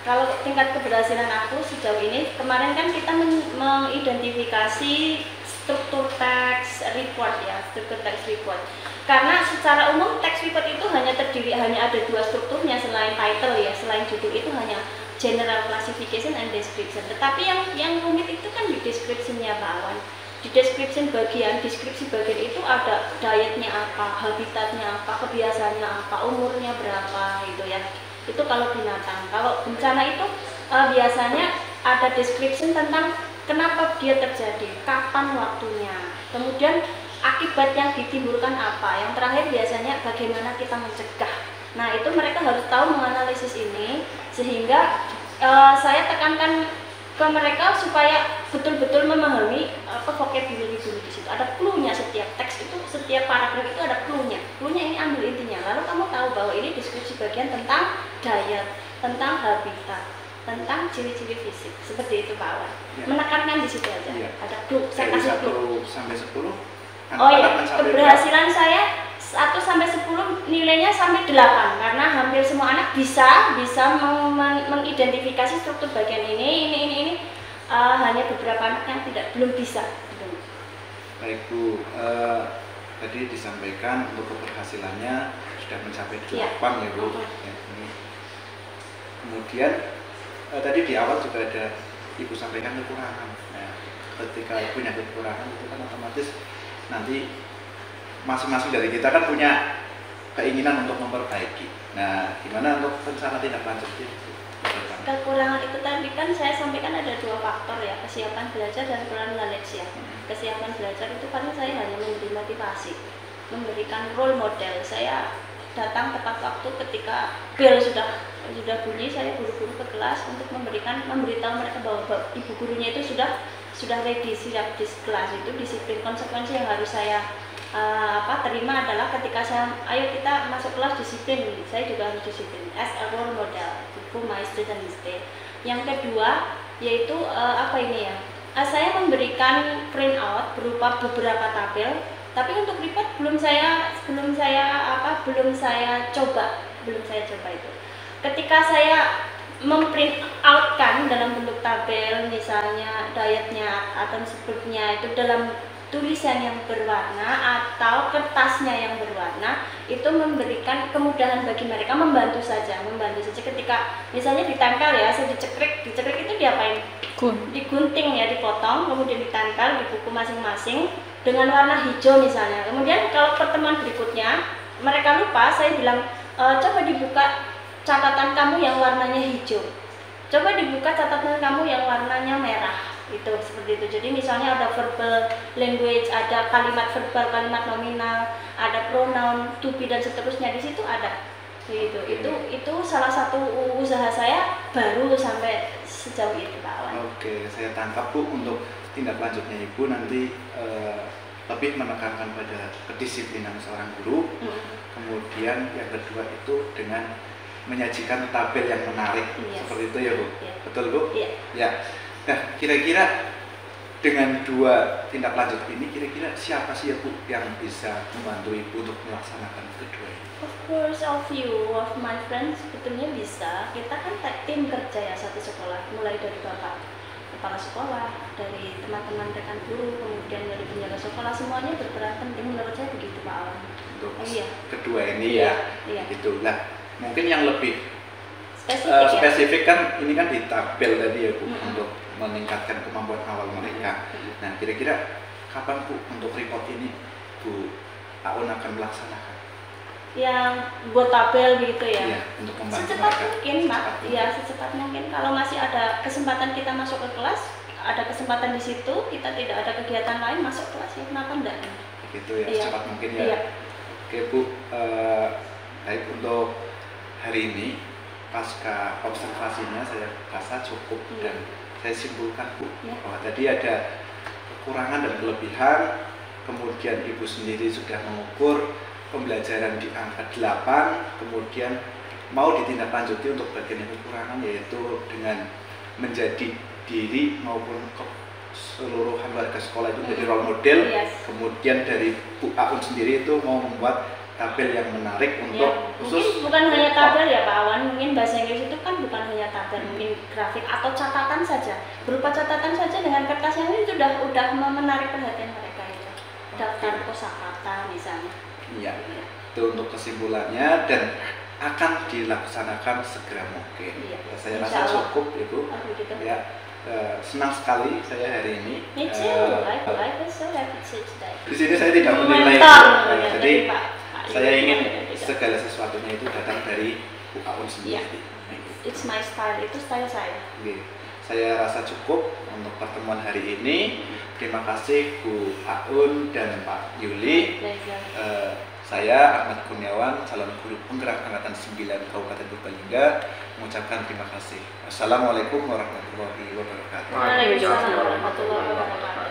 Kalau tingkat keberhasilan aku sejauh ini, kemarin kan kita mengidentifikasi struktur teks report ya, struktur teks report. Karena secara umum teks report itu hanya ada 2 strukturnya selain title ya, selain judul itu hanya general classification and description. Tetapi yang rumit itu kan di description-nya Pak Awan. Di description deskripsi bagian itu ada dietnya apa, habitatnya apa, kebiasaannya apa, umurnya berapa gitu ya. Itu kalau binatang. Kalau bencana itu biasanya ada description tentang kenapa dia terjadi, kapan waktunya, kemudian akibat yang ditimbulkan apa. Yang terakhir biasanya bagaimana kita mencegah. Nah itu mereka harus tahu menganalisis ini, sehingga saya tekankan ke mereka supaya betul-betul memahami vocabulary dulu di situ. Ada clue-nya setiap teks itu, setiap paragraf itu ada clue-nya. Clue-nya ini ambil intinya. Lalu kamu tahu bahwa ini deskripsi bagian tentang diet, tentang habitat, tentang ciri-ciri fisik. Seperti itu Pak Awan. Ya. Menekankan di situ aja. Ya. Ada clue. Saya kasih clue. 1 sampai 10. Oh iya, keberhasilan saya 1 sampai 10 nilainya sampai 8 karena hampir semua anak bisa mengidentifikasi struktur bagian ini. Hanya beberapa anak yang belum bisa. Baik Bu, tadi disampaikan untuk keberhasilannya sudah mencapai 8 ya Bu. Ya, ini. Kemudian tadi di awal juga ada Ibu sampaikan kekurangan. Nah, ketika punya kekurangan itu kan otomatis nanti masing-masing dari kita kan punya keinginan untuk memperbaiki. Nah, gimana untuk rencana tindak lanjutnya? Kekurangan itu tadi kan saya sampaikan ada 2 faktor ya, kesiapan belajar dan kurang knowledge ya. Kesiapan belajar itu karena saya hanya memberi motivasi, memberikan role model. Saya datang tepat waktu ketika bel sudah bunyi, saya buru-buru ke kelas untuk memberitahu mereka bahwa ibu gurunya itu sudah ready, siap di kelas. Itu disiplin. Konsekuensi yang harus saya terima adalah ketika ayo kita masuk kelas disiplin, saya juga harus disiplin as a role model for my student instead. Yang kedua yaitu saya memberikan print out berupa beberapa tabel, tapi untuk report belum saya coba itu. Ketika saya memprint outkan dalam bentuk tabel, misalnya dietnya atau sebutnya itu dalam tulisan yang berwarna atau kertasnya yang berwarna, itu memberikan kemudahan bagi mereka, membantu saja ketika misalnya ditempel ya, saya dicekrik itu diapain? Digunting ya, dipotong kemudian ditempel di buku masing-masing dengan warna hijau misalnya. Kemudian kalau pertemuan berikutnya mereka lupa, saya bilang coba dibuka catatan kamu yang warnanya hijau, coba dibuka catatan kamu yang warnanya merah. Itu seperti itu. Jadi misalnya ada verbal language, ada kalimat verbal, kalimat nominal, ada pronoun, to be dan seterusnya, di situ ada. Gitu. Itu salah satu usaha saya baru sampai sejauh itu Pak Awan. Oke, saya tangkap Bu, untuk tindak lanjutnya Ibu nanti lebih menekankan pada kedisiplinan seorang guru. Kemudian yang kedua itu dengan menyajikan tabel yang menarik. Seperti itu ya Bu. Betul Bu? Ya. Nah, kira-kira dengan 2 tindak lanjut ini, kira-kira siapa sih ya Bu yang bisa membantu Ibu untuk melaksanakan kedua ini? Of course, of you, of my friends, sebetulnya bisa. Kita kan tim kerja ya satu sekolah, mulai dari Bapak Kepala Sekolah, dari teman-teman rekan guru, kemudian dari penjaga sekolah, semuanya berperan penting. Menurut saya begitu Pak Awan. Untuk kedua ini ya, itulah mungkin yang lebih spesifik kan ini kan di tabel tadi ya Bu, untuk meningkatkan kemampuan awal mereka. Nah, kira-kira kapan Bu untuk report ini Bu Aun akan melaksanakan? Yang buat tabel begitu ya? Iya, untuk membantu secepat mereka. Mungkin Pak. Iya, secepat mungkin. Kalau masih ada kesempatan kita masuk ke kelas, ada kesempatan di situ, kita tidak ada kegiatan lain, masuk kelas ya, kenapa enggak? Begitu ya, secepat mungkin ya. Oke Bu, baik, untuk hari ini pasca observasinya saya rasa cukup dan saya simpulkan Bu bahwa tadi ada kekurangan dan kelebihan, kemudian Ibu sendiri sudah mengukur pembelajaran di angka 8, kemudian mau ditindaklanjuti untuk bagian yang kekurangan, yaitu dengan menjadi diri maupun keseluruhan warga sekolah itu menjadi role model. Kemudian dari Bu Aun sendiri itu mau membuat tabel yang menarik untuk khusus. Mungkin bukan hanya tabel ya Pak Awan, mungkin bahasa Inggris itu kan bukan hanya tabel, mungkin grafik atau catatan saja, berupa catatan saja dengan kertas yang ini sudah menarik perhatian mereka itu. Daftar kosakata misalnya. Iya, itu untuk kesimpulannya dan akan dilaksanakan segera mungkin. Saya rasa cukup itu. Ya, senang sekali saya hari ini. Me too. I was so happy today. Di sini saya tidak menilai, jadi saya ingin segala sesuatunya itu datang dari Bu Aun sendiri. It's my style, itu style saya. Saya rasa cukup untuk pertemuan hari ini. Terima kasih Bu Aun dan Pak Yuli. Saya Ahmad Kurniawan, calon guru penggerak angkatan 9 Kabupaten Purbalingga, mengucapkan terima kasih. Assalamualaikum warahmatullahi wabarakatuh. Waalaikumsalam warahmatullahi wabarakatuh.